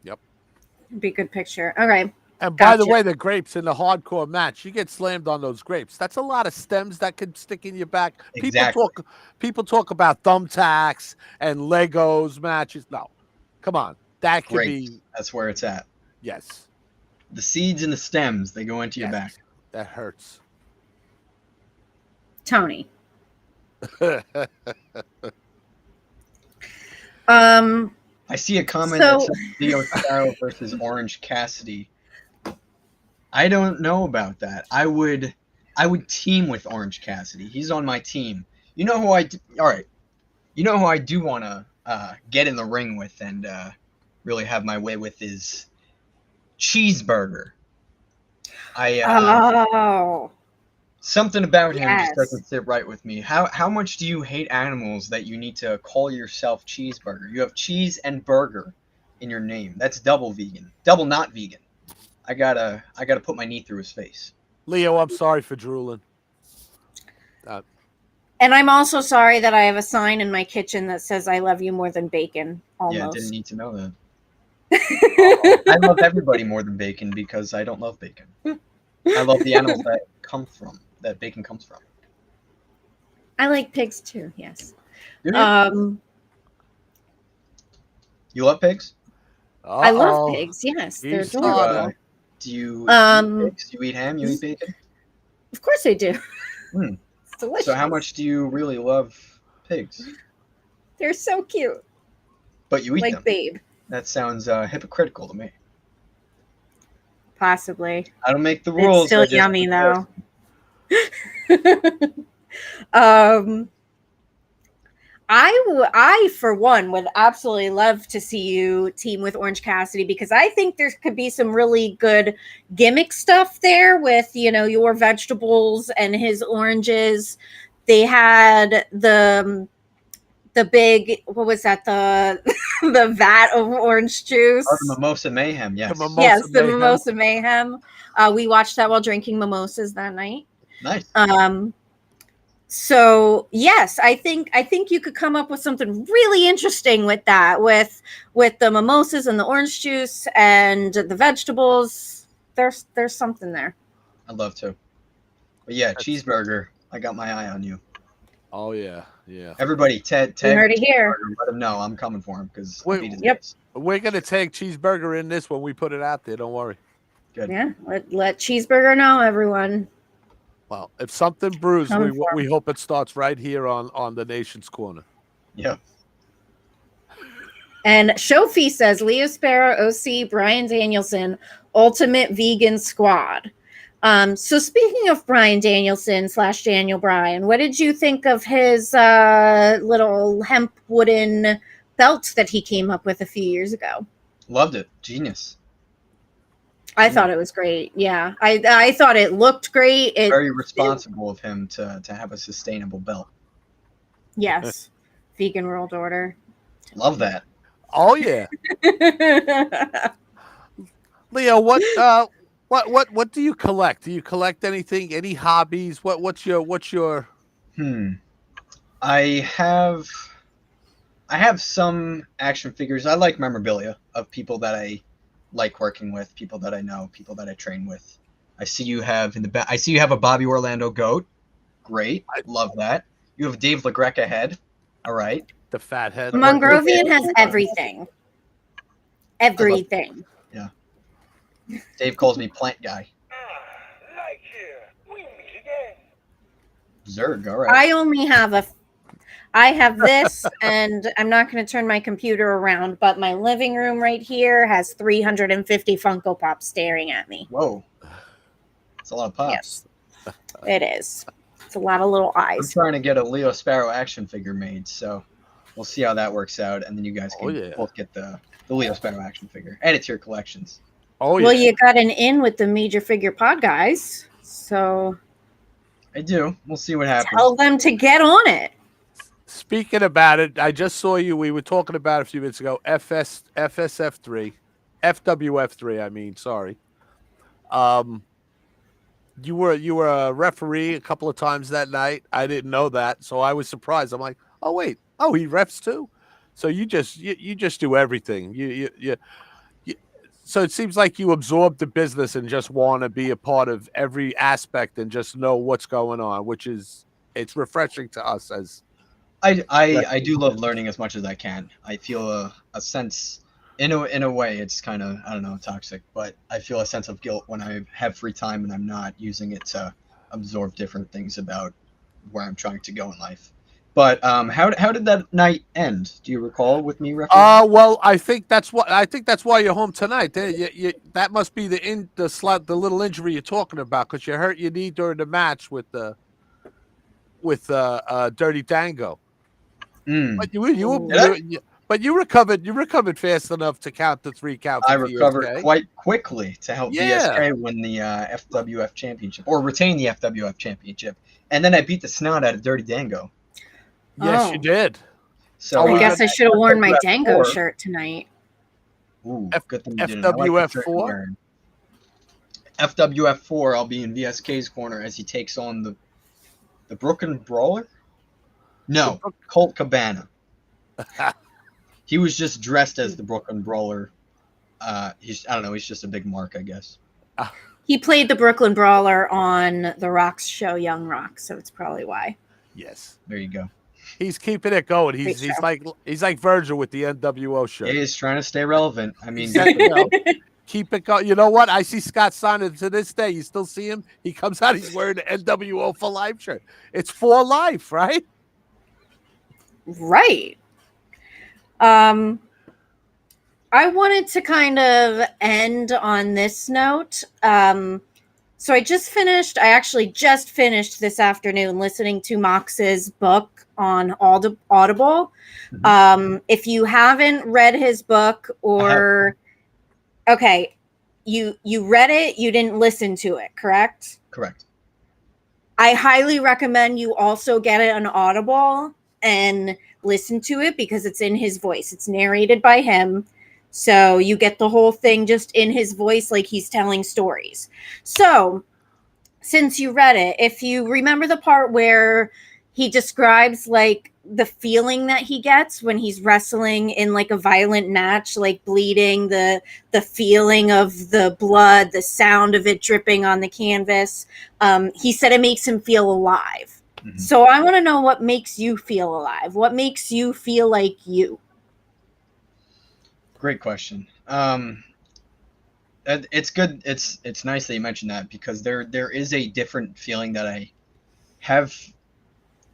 It'd be a good picture. Okay. And by the Gotcha. way, the grapes in the hardcore match, you get slammed on those grapes. That's a lot of stems that could stick in your back. Exactly. People talk about thumbtacks and Legos matches. No, come on, that could Great. be That's where it's at. yes. The seeds and the stems, they go into your Yes. back. That hurts. Tony. I see a comment that So- says Leo Sparrow versus Orange Cassidy. I don't know about that. I would team with Orange Cassidy. He's on my team. You know who all right. You know who I do want to get in the ring with and really have my way with is Cheeseburger. Oh. Something about him Yes. just doesn't sit right with me. How much do you hate animals that you need to call yourself Cheeseburger? You have cheese and burger in your name. That's double vegan. Double not vegan. I gotta put my knee through his face. Leo, I'm sorry for drooling. And I'm also sorry that I have a sign in my kitchen that says I love you more than bacon. Yeah, Almost. didn't need to know that. I love everybody more than bacon because I don't love bacon. I love the animals that bacon comes from. I like pigs too, yes. Do you? You love pigs? I love Uh-oh. pigs, yes. They're He's adorable. Do you eat pigs? You eat ham? You eat bacon? Of course I do. Hmm. It's delicious. So how much do you really love pigs? They're so cute. But you eat Like them. Babe. That sounds hypocritical to me. Possibly. I don't make the rules. It's still I just yummy enforce though. I for one would absolutely love to see you team with Orange Cassidy because I think there could be some really good gimmick stuff there with, your vegetables and his oranges. They had the big, what was that? The vat of orange juice. Oh, the Mimosa Mayhem, yes. Yes, the Mimosa Mayhem. We watched that while drinking mimosas that night. Nice. So yes, I think you could come up with something really interesting with that, with the mimosas and the orange juice and the vegetables. There's something there. I'd love to. But yeah, Cheeseburger, I got my eye on you. Oh yeah. Everybody, Ted, You heard it here. let him know I'm coming for him because Yep. We're gonna take Cheeseburger in this when we put it out there. Don't worry. Good. Yeah, let Cheeseburger know, everyone. Well, if something brews, Coming for we hope it starts right here on the Nation's Corner. Yeah. And Shofi says Leo Sparrow, OC, Brian Danielson, Ultimate Vegan Squad. So speaking of Brian Danielson / Daniel Bryan, what did you think of his little hemp wooden belt that he came up with a few years ago? Loved it. Genius. I thought it was great. Yeah, I thought it looked great. Very responsible of him to have a sustainable belt. Yes, Vegan World Order. Love that. Oh yeah, Leo. What do you collect? Do you collect anything? Any hobbies? What's your? I have some action figures. I like memorabilia of people that I like working with, people that I know, people that I train with. I see you have a Bobby Orlando goat. Great. I love that. You have a Dave LaGreca head. All right. The fat head. Mongrovian has everything. Everything. Yeah. Dave calls me plant guy. Zerg, all right. I have this, and I'm not going to turn my computer around, but my living room right here has 350 Funko Pops staring at me. Whoa. It's a lot of pops. Yes, it is. It's a lot of little eyes. I'm trying to get a Leo Sparrow action figure made, so we'll see how that works out, and then you guys can both get the Leo Sparrow action figure. Add it to your collections. Oh, yeah. Well, you got an in with the Major Figure Pod guys, so I do. We'll see what happens. Tell them to get on it. Speaking about it, I just saw you. We were talking about it a few minutes ago. FSF3, FWF3. I mean, sorry. You were a referee a couple of times that night. I didn't know that, so I was surprised. I'm like, oh wait, he refs too. So you just do everything. You. So it seems like you absorb the business and just want to be a part of every aspect and just know what's going on, which is it's refreshing to us as. I do love learning as much as I can. I feel a sense, in a way, it's kind of, I don't know, toxic, but I feel a sense of guilt when I have free time and I'm not using it to absorb different things about where I'm trying to go in life. But how did that night end? Do you recall with me refereeing? Well, I think that's why you're home tonight. That must be the little injury you're talking about because you hurt your knee during the match with Dirty Dango. But you recovered fast enough to count the 3 counts. I recovered quite quickly to help VSK win the FWF championship or retain the FWF championship, and then I beat the snot out of Dirty Dango. Yes, you did. So I guess I should have worn my Dango shirt tonight. Ooh, good thing you didn't. FWF4. FWF4. I'll be in VSK's corner as he takes on the Brooklyn Brawler. No, Colt Cabana. He was just dressed as the Brooklyn Brawler. I don't know. He's just a big mark, I guess. He played the Brooklyn Brawler on The Rock's show, Young Rock, so it's probably why. Yes, there you go. He's keeping it going. He's like Virgil with the NWO show. He is trying to stay relevant. I mean, keep it going. You know what? I see Scott Steiner to this day. You still see him? He comes out. He's wearing the NWO for life shirt. It's for life, right? Right. I wanted to kind of end on this note. So I actually just finished this afternoon listening to Mox's book on Audible. If you haven't read his book you read it, you didn't listen to it, correct? Correct. I highly recommend you also get it on Audible and listen to it because it's in his voice. It's narrated by him. So you get the whole thing just in his voice, like he's telling stories. So since you read it, if you remember the part where he describes like the feeling that he gets when he's wrestling in like a violent match, like bleeding, the feeling of the blood, the sound of it dripping on the canvas. He said it makes him feel alive. So I want to know what makes you feel alive. What makes you feel like you? Great question. It's good. It's nice that you mentioned that because there is a different feeling that I have.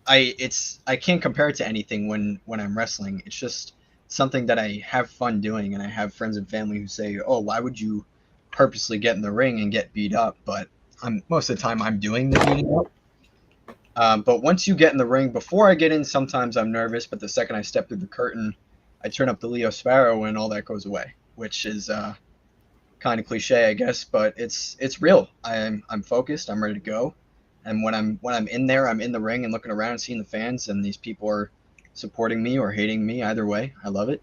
I can't compare it to anything when I'm wrestling. It's just something that I have fun doing, and I have friends and family who say, "Oh, why would you purposely get in the ring and get beat up?" But most of the time I'm doing the beating up. But once you get in the ring, before I get in, sometimes I'm nervous, but the second I step through the curtain, I turn up the Leo Sparrow and all that goes away, which is kind of cliche, I guess, but it's real. I'm focused. I'm ready to go. And when I'm in there, I'm in the ring and looking around and seeing the fans, and these people are supporting me or hating me. Either way, I love it.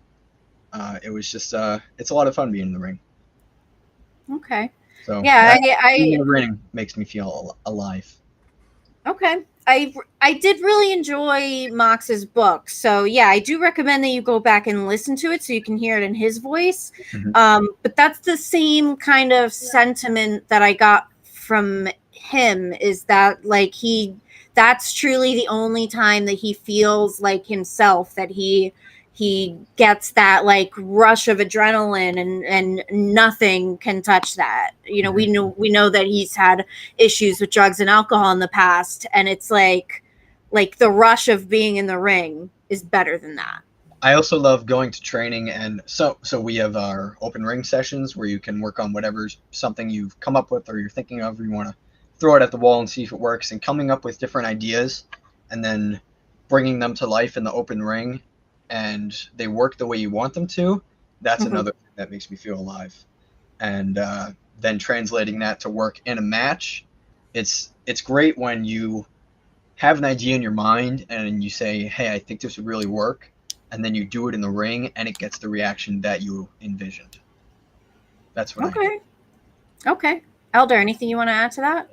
It was just it's a lot of fun being in the ring. Okay. So yeah, being in the ring makes me feel alive. Okay. I did really enjoy Mox's book. So yeah, I do recommend that you go back and listen to it so you can hear it in his voice. Mm-hmm. But that's the same kind of sentiment that I got from him, is that like that's truly the only time that he feels like himself, that he gets that like rush of adrenaline, and nothing can touch that. You know, we know that he's had issues with drugs and alcohol in the past, and it's like the rush of being in the ring is better than that. I also love going to training, and so we have our open ring sessions where you can work on whatever's something you've come up with or you're thinking of, or you want to throw it at the wall and see if it works, and coming up with different ideas and then bringing them to life in the open ring, and they work the way you want them to. That's another thing that makes me feel alive. And then translating that to work in a match, it's great when you have an idea in your mind and you say, hey, I think this would really work, and then you do it in the ring and it gets the reaction that you envisioned. That's what I do. Okay. Elder, anything you want to add to that?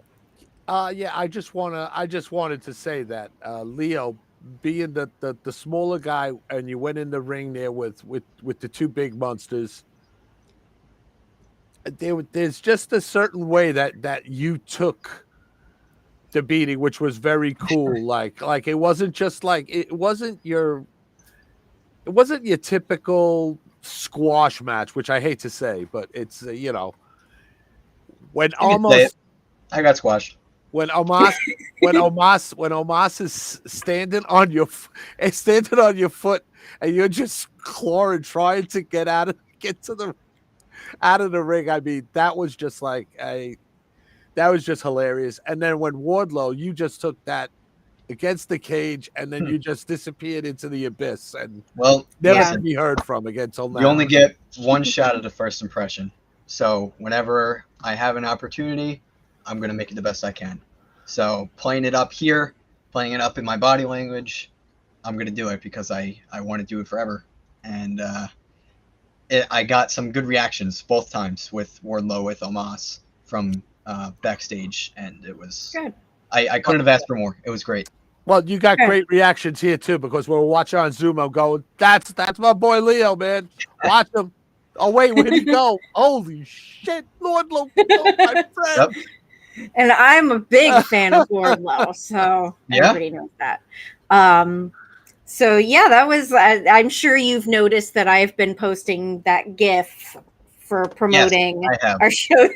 Yeah, I just wanted to say that Leo, being the smaller guy, and you went in the ring there with the two big monsters, there's just a certain way that you took the beating, which was very cool. like it wasn't just like it wasn't your typical squash match, which I hate to say, but it's when almost I got squashed. When Omos is standing on your foot and you're just clawing, trying to get out of the ring. I mean, that was just hilarious. And then when Wardlow, you just took that against the cage and then you just disappeared into the abyss and never to be heard from again till now. You only get one shot at the first impression. So whenever I have an opportunity, I'm going to make it the best I can. So playing it up here, playing it up in my body language, I'm going to do it because I want to do it forever. And I got some good reactions both times with Wardlow, with Omos from backstage. And it was good. I couldn't have asked for more. It was great. Well, you got great reactions here too, because we're watching on Zoom. I'm going, that's my boy Leo, man. Watch him. Oh wait, where'd he go? Holy shit, Wardlow, my friend. Yep. And I'm a big fan of Wardlow, so everybody knows that. So yeah, that was. I'm sure you've noticed that I've been posting that GIF for promoting our show.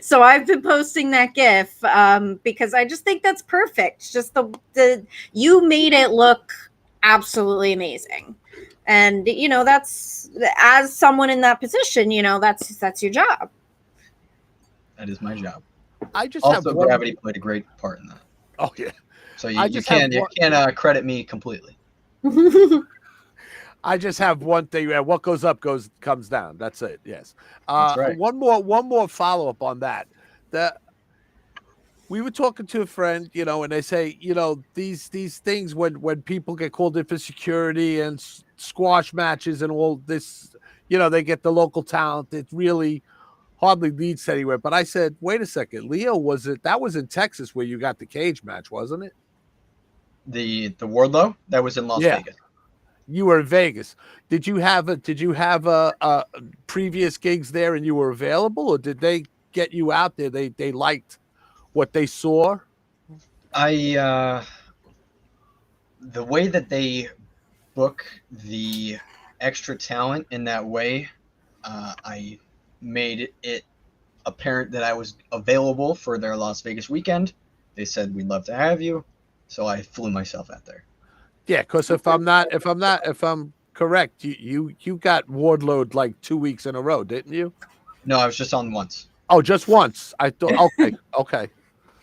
So I've been posting that GIF because I just think that's perfect. Just the you made it look absolutely amazing, and that's, as someone in that position, that's your job. That is my job. I just also Gravity played a great part in that. Oh yeah. So you can't credit me completely. I just have one thing. What goes up comes down. That's it. Yes. That's right. One more follow up on that. We were talking to a friend, and they say, these things when people get called in for security and squash matches and all this, they get the local talent. It really hardly leads anywhere. But I said, wait a second, Leo, that was in Texas where you got the cage match, wasn't it? The Wardlow? That was in Las Vegas. You were in Vegas. Did you have a previous gigs there and you were available, or did they get you out there? They liked what they saw? The way that they book the extra talent in that way, I made it apparent that I was available for their Las Vegas weekend. They said, we'd love to have you. So I flew myself out there. Yeah, because if I'm correct. You got Wardlow like 2 weeks in a row, didn't you? No, I was just on once. Oh, just once. I thought. Okay.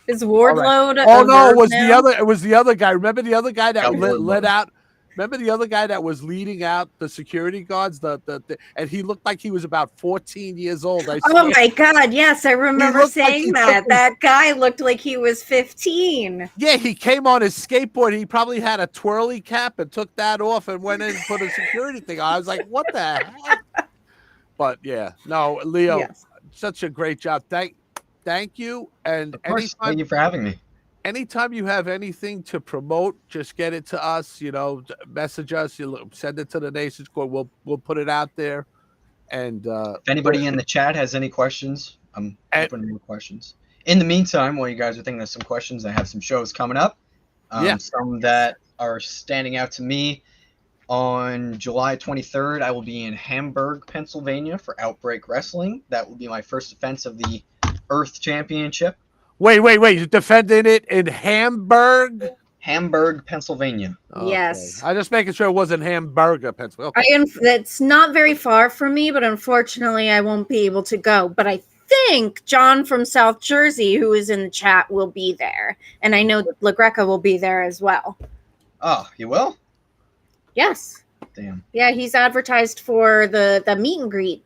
Is Wardlow? Oh no, it was now? the other. It was the other guy. Remember the other guy that Yeah, let out. Remember the other guy that was leading out the security guards. And he looked like he was about 14 years old. I Oh swear. my God! Yes, I remember looked like saying he that. took That guy looked like he was 15. Yeah, he came on his skateboard. He probably had a twirly cap and took that off and went in and put a security thing on. I was like, what the heck? But yeah, no, Leo, Yes. such a great job. Thank you. And Of course, thank you for having me. anytime you have anything to promote, just get it to us. Message us. You send it to the Nation's Court. We'll put it out there. And If anybody in the chat has any questions, I'm open to more questions. In the meantime, while you guys are thinking of some questions, I have some shows coming up. Some that are standing out to me. On July 23rd, I will be in Hamburg, Pennsylvania for Outbreak Wrestling. That will be my first defense of the Earth Championship. Wait. You defended it in Hamburg? Hamburg, Pennsylvania. Okay. Yes. I just making sure it wasn't Hamburger, Pennsylvania. Okay. It's not very far from me, but unfortunately, I won't be able to go. But I think John from South Jersey, who is in the chat, will be there, and I know LaGreca will be there as well. Oh, you will? Yes. Damn. Yeah, he's advertised for the meet and greet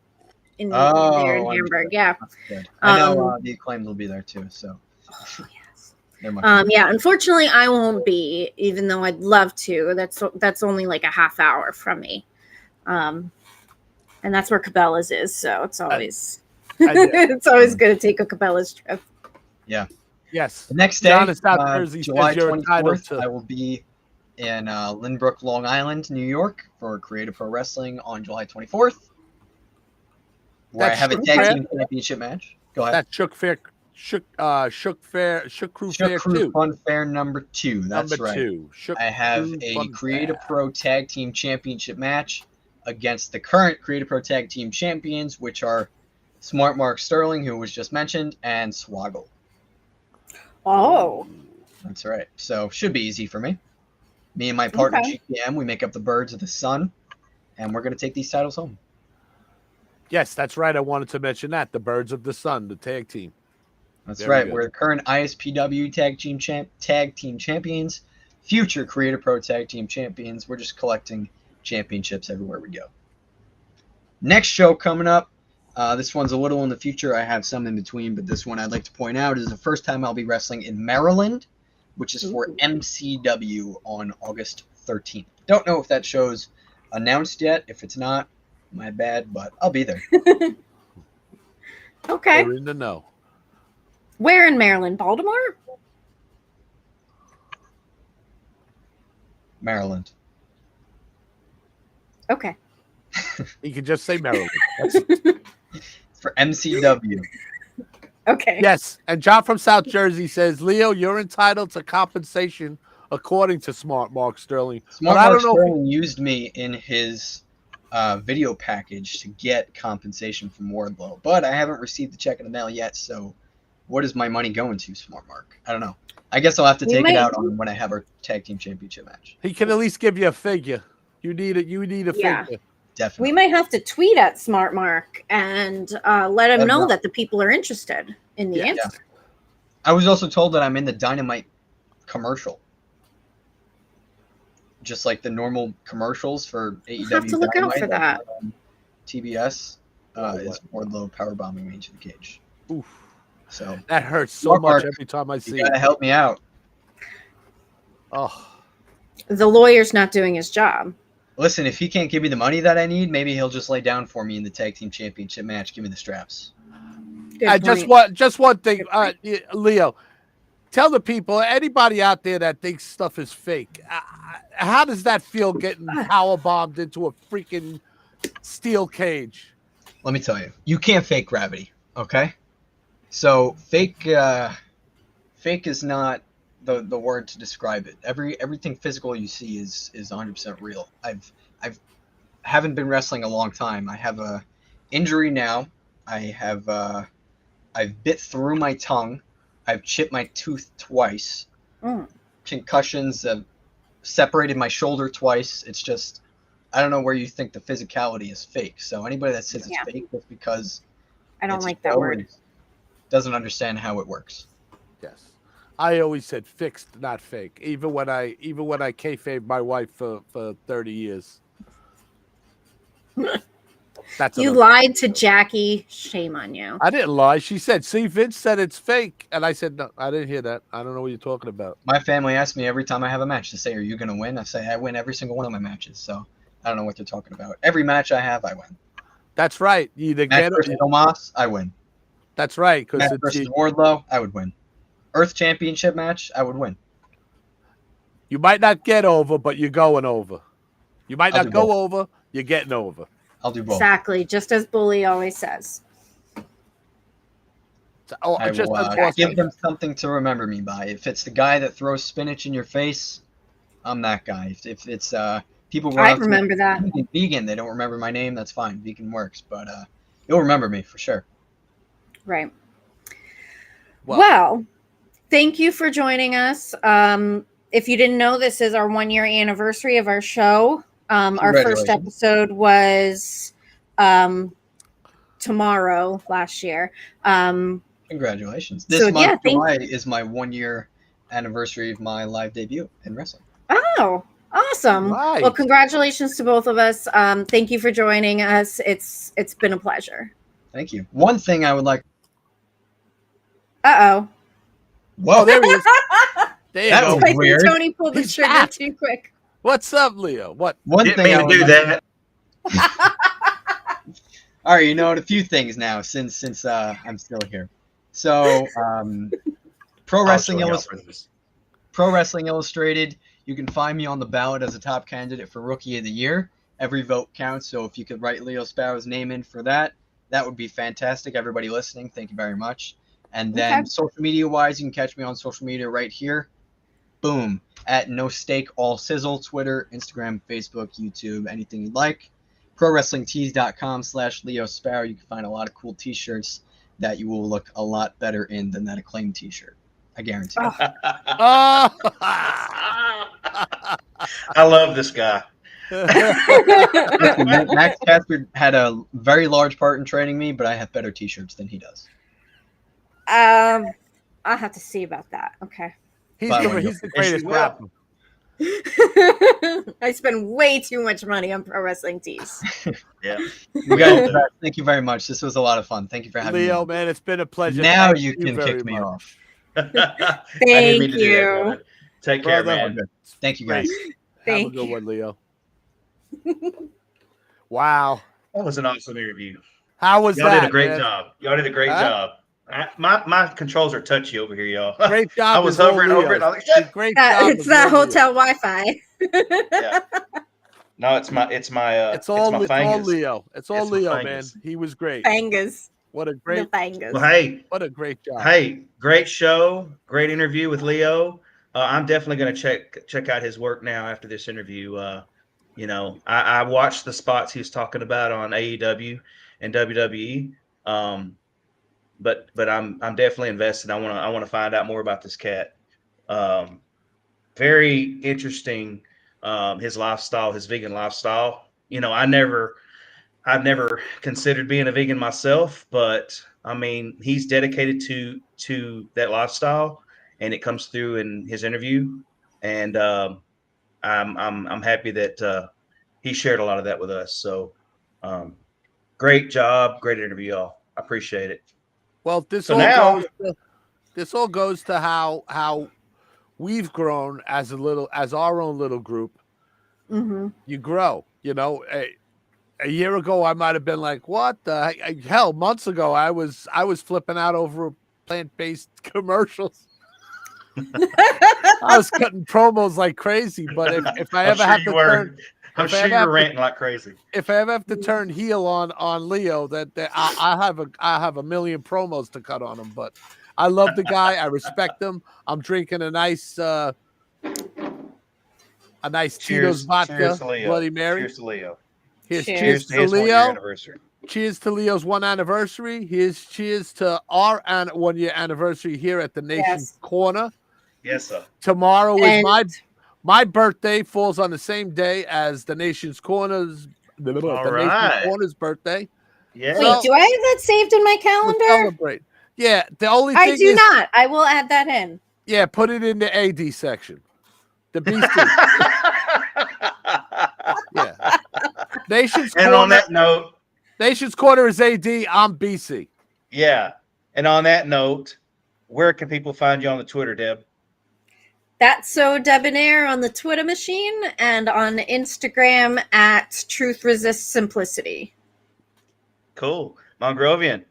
in there in Hamburg. Yeah. That's good. I know the Acclaimed will be there too. So. Oh, yes. Yeah. Unfortunately, I won't be, even though I'd love to. That's only like a half hour from me, and that's where Cabela's is. So it's always it's always good to take a Cabela's trip. Yeah. Yes. The next day, John in South Jersey, July you're entitled 24th, I will be in Lynbrook, Long Island, New York for Creative Pro Wrestling on July 24th, where I have a tag team championship match. Go ahead. That's Shook Crew Fair 2. Fun Fair number 2. That's number right. 2. I have a Creative Pro Tag Team Championship match against the current Creative Pro Tag Team Champions, which are Smart Mark Sterling, who was just mentioned, and Swoggle. Oh. That's right. So should be easy for me. Me and my partner GPM, we make up the Birds of the Sun, and we're going to take these titles home. Yes, that's right. I wanted to mention that. The Birds of the Sun, the tag team. That's Very right. Good. We're the current ISPW tag team champions, future Creative Pro Tag Team champions. We're just collecting championships everywhere we go. Next show coming up. This one's a little in the future. I have some in between, but this one I'd like to point out is the first time I'll be wrestling in Maryland, which is for MCW on August 13th. Don't know if that show's announced yet. If it's not, my bad, but I'll be there. Okay. We're in the know. Where in Maryland? Baltimore? Maryland. Okay. You can just say Maryland. For MCW. Okay. Yes, and John from South Jersey says, Leo, you're entitled to compensation according to Smart Mark Sterling. Smart Mark Sterling used me in his video package to get compensation from Wardlow, but I haven't received the check in the mail yet, so what is my money going to, Smart Mark? I don't know. I guess I'll have to take it out on when I have our tag team championship match. He can at least give you a figure. You need a figure. Definitely. We might have to tweet at Smart Mark and let him know that the people are interested in the answer. Yeah. I was also told that I'm in the Dynamite commercial. Just like the normal commercials for AEW. We'll have to look out for that. TBS is Wardlow powerbombing me into the cage. Oof. So that hurts so much every time I see it. You gotta help me out. Oh. The lawyer's not doing his job. Listen, if he can't give me the money that I need, maybe he'll just lay down for me in the tag team championship match. Give me the straps. Just one thing, Leo. Tell the people, anybody out there that thinks stuff is fake, how does that feel getting power bombed into a freaking steel cage? Let me tell you, you can't fake gravity. Okay, so fake is not the word to describe it. Everything physical you see is 100% real. I've haven't been wrestling a long time. I have a injury now. I've bit through my tongue. I've chipped my tooth twice. Concussions have separated my shoulder twice. It's just I don't know where you think the physicality is fake. So anybody that says it's fake just because I don't it's like a that show word. doesn't understand how it works. Yes, I always said fixed, not fake. Even when I kayfabe my wife for 30 years. That's You another- lied to Jackie. Shame on you. I didn't lie. She said, "See, Vince said it's fake," and I said, "No, I didn't hear that. I don't know what you're talking about." My family asks me every time I have a match to say, "Are you going to win?" I say, "I win every single one of my matches." So I don't know what they're talking about. Every match I have, I win. That's right. You either Match get versus it. Omos, I win. That's right. Because Match versus Wardlow, I would win. Earth Championship match, I would win. you might not get over, but you're going over. You might I'll not do go both. over. You're getting over. I'll do both. Exactly, just as Bully always says. I Just will unfortunate. give them something to remember me by. If it's the guy that throws spinach in your face, I'm that guy. If it's people run I up to me, remember that. vegan, they don't remember my name, that's fine. Vegan works, but you'll remember me for sure. Right. Well, thank you for joining us. If you didn't know, this is our 1-year anniversary of our show. Our first episode was tomorrow last year. Congratulations. This month, July, is my 1-year anniversary of my live debut in wrestling. Oh, awesome. Right. Well, congratulations to both of us. Thank you for joining us. It's been a pleasure. Thank you. One thing I would like. Uh-oh. Whoa, there he is. There you go. was I think weird. Tony pulled the trigger back. too quick. What's up, Leo? What? One Didn't thing I mean would to do like- that. All right, a few things now since I'm still here. So, Pro Wrestling Illustrated, you can find me on the ballot as a top candidate for Rookie of the Year. Every vote counts, so if you could write Leo Sparrow's name in for that, that would be fantastic. Everybody listening, thank you very much. And then social media-wise, you can catch me on social media right here. Boom. At No Steak All Sizzle, Twitter, Instagram, Facebook, YouTube, anything you'd like. ProWrestlingTees.com/Leo Sparrow. You can find a lot of cool t-shirts that you will look a lot better in than that Acclaim t-shirt. I guarantee. Oh. I love this guy. Max Caster had a very large part in training me, but I have better t-shirts than he does. I'll have to see about that. Okay. He's the greatest rapper. I spend way too much money on pro wrestling tees. Yeah. You guys, thank you very much. This was a lot of fun. Thank you for having me. Leo, man, it's been a pleasure. Now Thank you can kick me off. Thank you. Take care, Brother. man. Thank you, guys. Have a good one, Leo. Wow. That was an awesome interview. How was Y'all that? did a great man? job. Y'all did a great job. My controls are touchy over here, y'all. Great job. I was hovering over it. I was like, shit. Great job. It's that hotel Wi-Fi. Yeah. No, it's my It's all Leo. It's all Leo, man. He was great. Fangas. What a great. Well, hey, what a great job. Hey, great show, great interview with Leo. I'm definitely going to check out his work now after this interview. I watched the spots he was talking about on AEW and WWE. But I'm definitely invested. I want to find out more about this cat. Very interesting. His lifestyle, his vegan lifestyle. I've never considered being a vegan myself, but I mean, he's dedicated to that lifestyle, and it comes through in his interview. And I'm happy that he shared a lot of that with us. So great job, great interview, y'all. I appreciate it. Well, this all goes to how we've grown as our own little group. Mm-hmm. You grow, A year ago, I might have been like, "What the hell?" Months ago, I was flipping out over plant-based commercials. I was cutting promos like crazy. But if I ever have to turn, I'm sure you're ranting like crazy. If I ever have to turn heel on Leo, I have a million promos to cut on him. But I love the guy. I respect him. I'm drinking a nice Tito's vodka, Bloody Mary. Cheers to Leo. Cheers to his Leo. 1-year anniversary. Cheers to Leo's 1 anniversary. Cheers to our 1-year anniversary here at the Nation Corner. Yes, sir. Tomorrow is My birthday falls on the same day as the Nation's Corner's Nation's Corner's birthday. Yeah. Wait, do I have that saved in my calendar? Celebrate. Yeah, the only thing I do not. I will add that in. Yeah, put it in the AD section. The BC. Yeah. Nation's and Corner, on that note, Nation's Corner is AD. I'm BC. Yeah. And on that note, where can people find you on the Twitter, Deb? That's So Debonair on the Twitter machine and on Instagram at Truth Resists Simplicity. Cool. Mongrovian.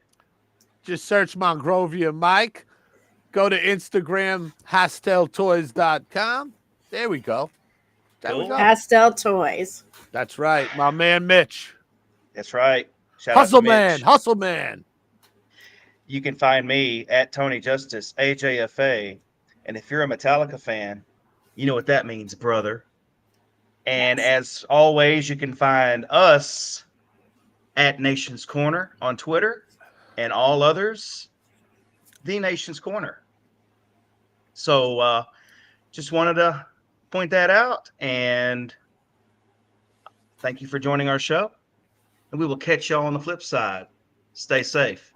Just search Mongrovian Mike. Go to Instagram, hasteltoys.com. There we go. There we go. Pastel Toys. That's right. My man Mitch. That's right. Shout Hustle out to Man. Mitch. Hustle Man. You can find me at Tony Justice, AJFA. And if you're a Metallica fan, you know what that means, brother. And as always, you can find us at Nation's Corner on Twitter and all others, The Nation's Corner. So just wanted to point that out. And thank you for joining our show. And we will catch y'all on the flip side. Stay safe.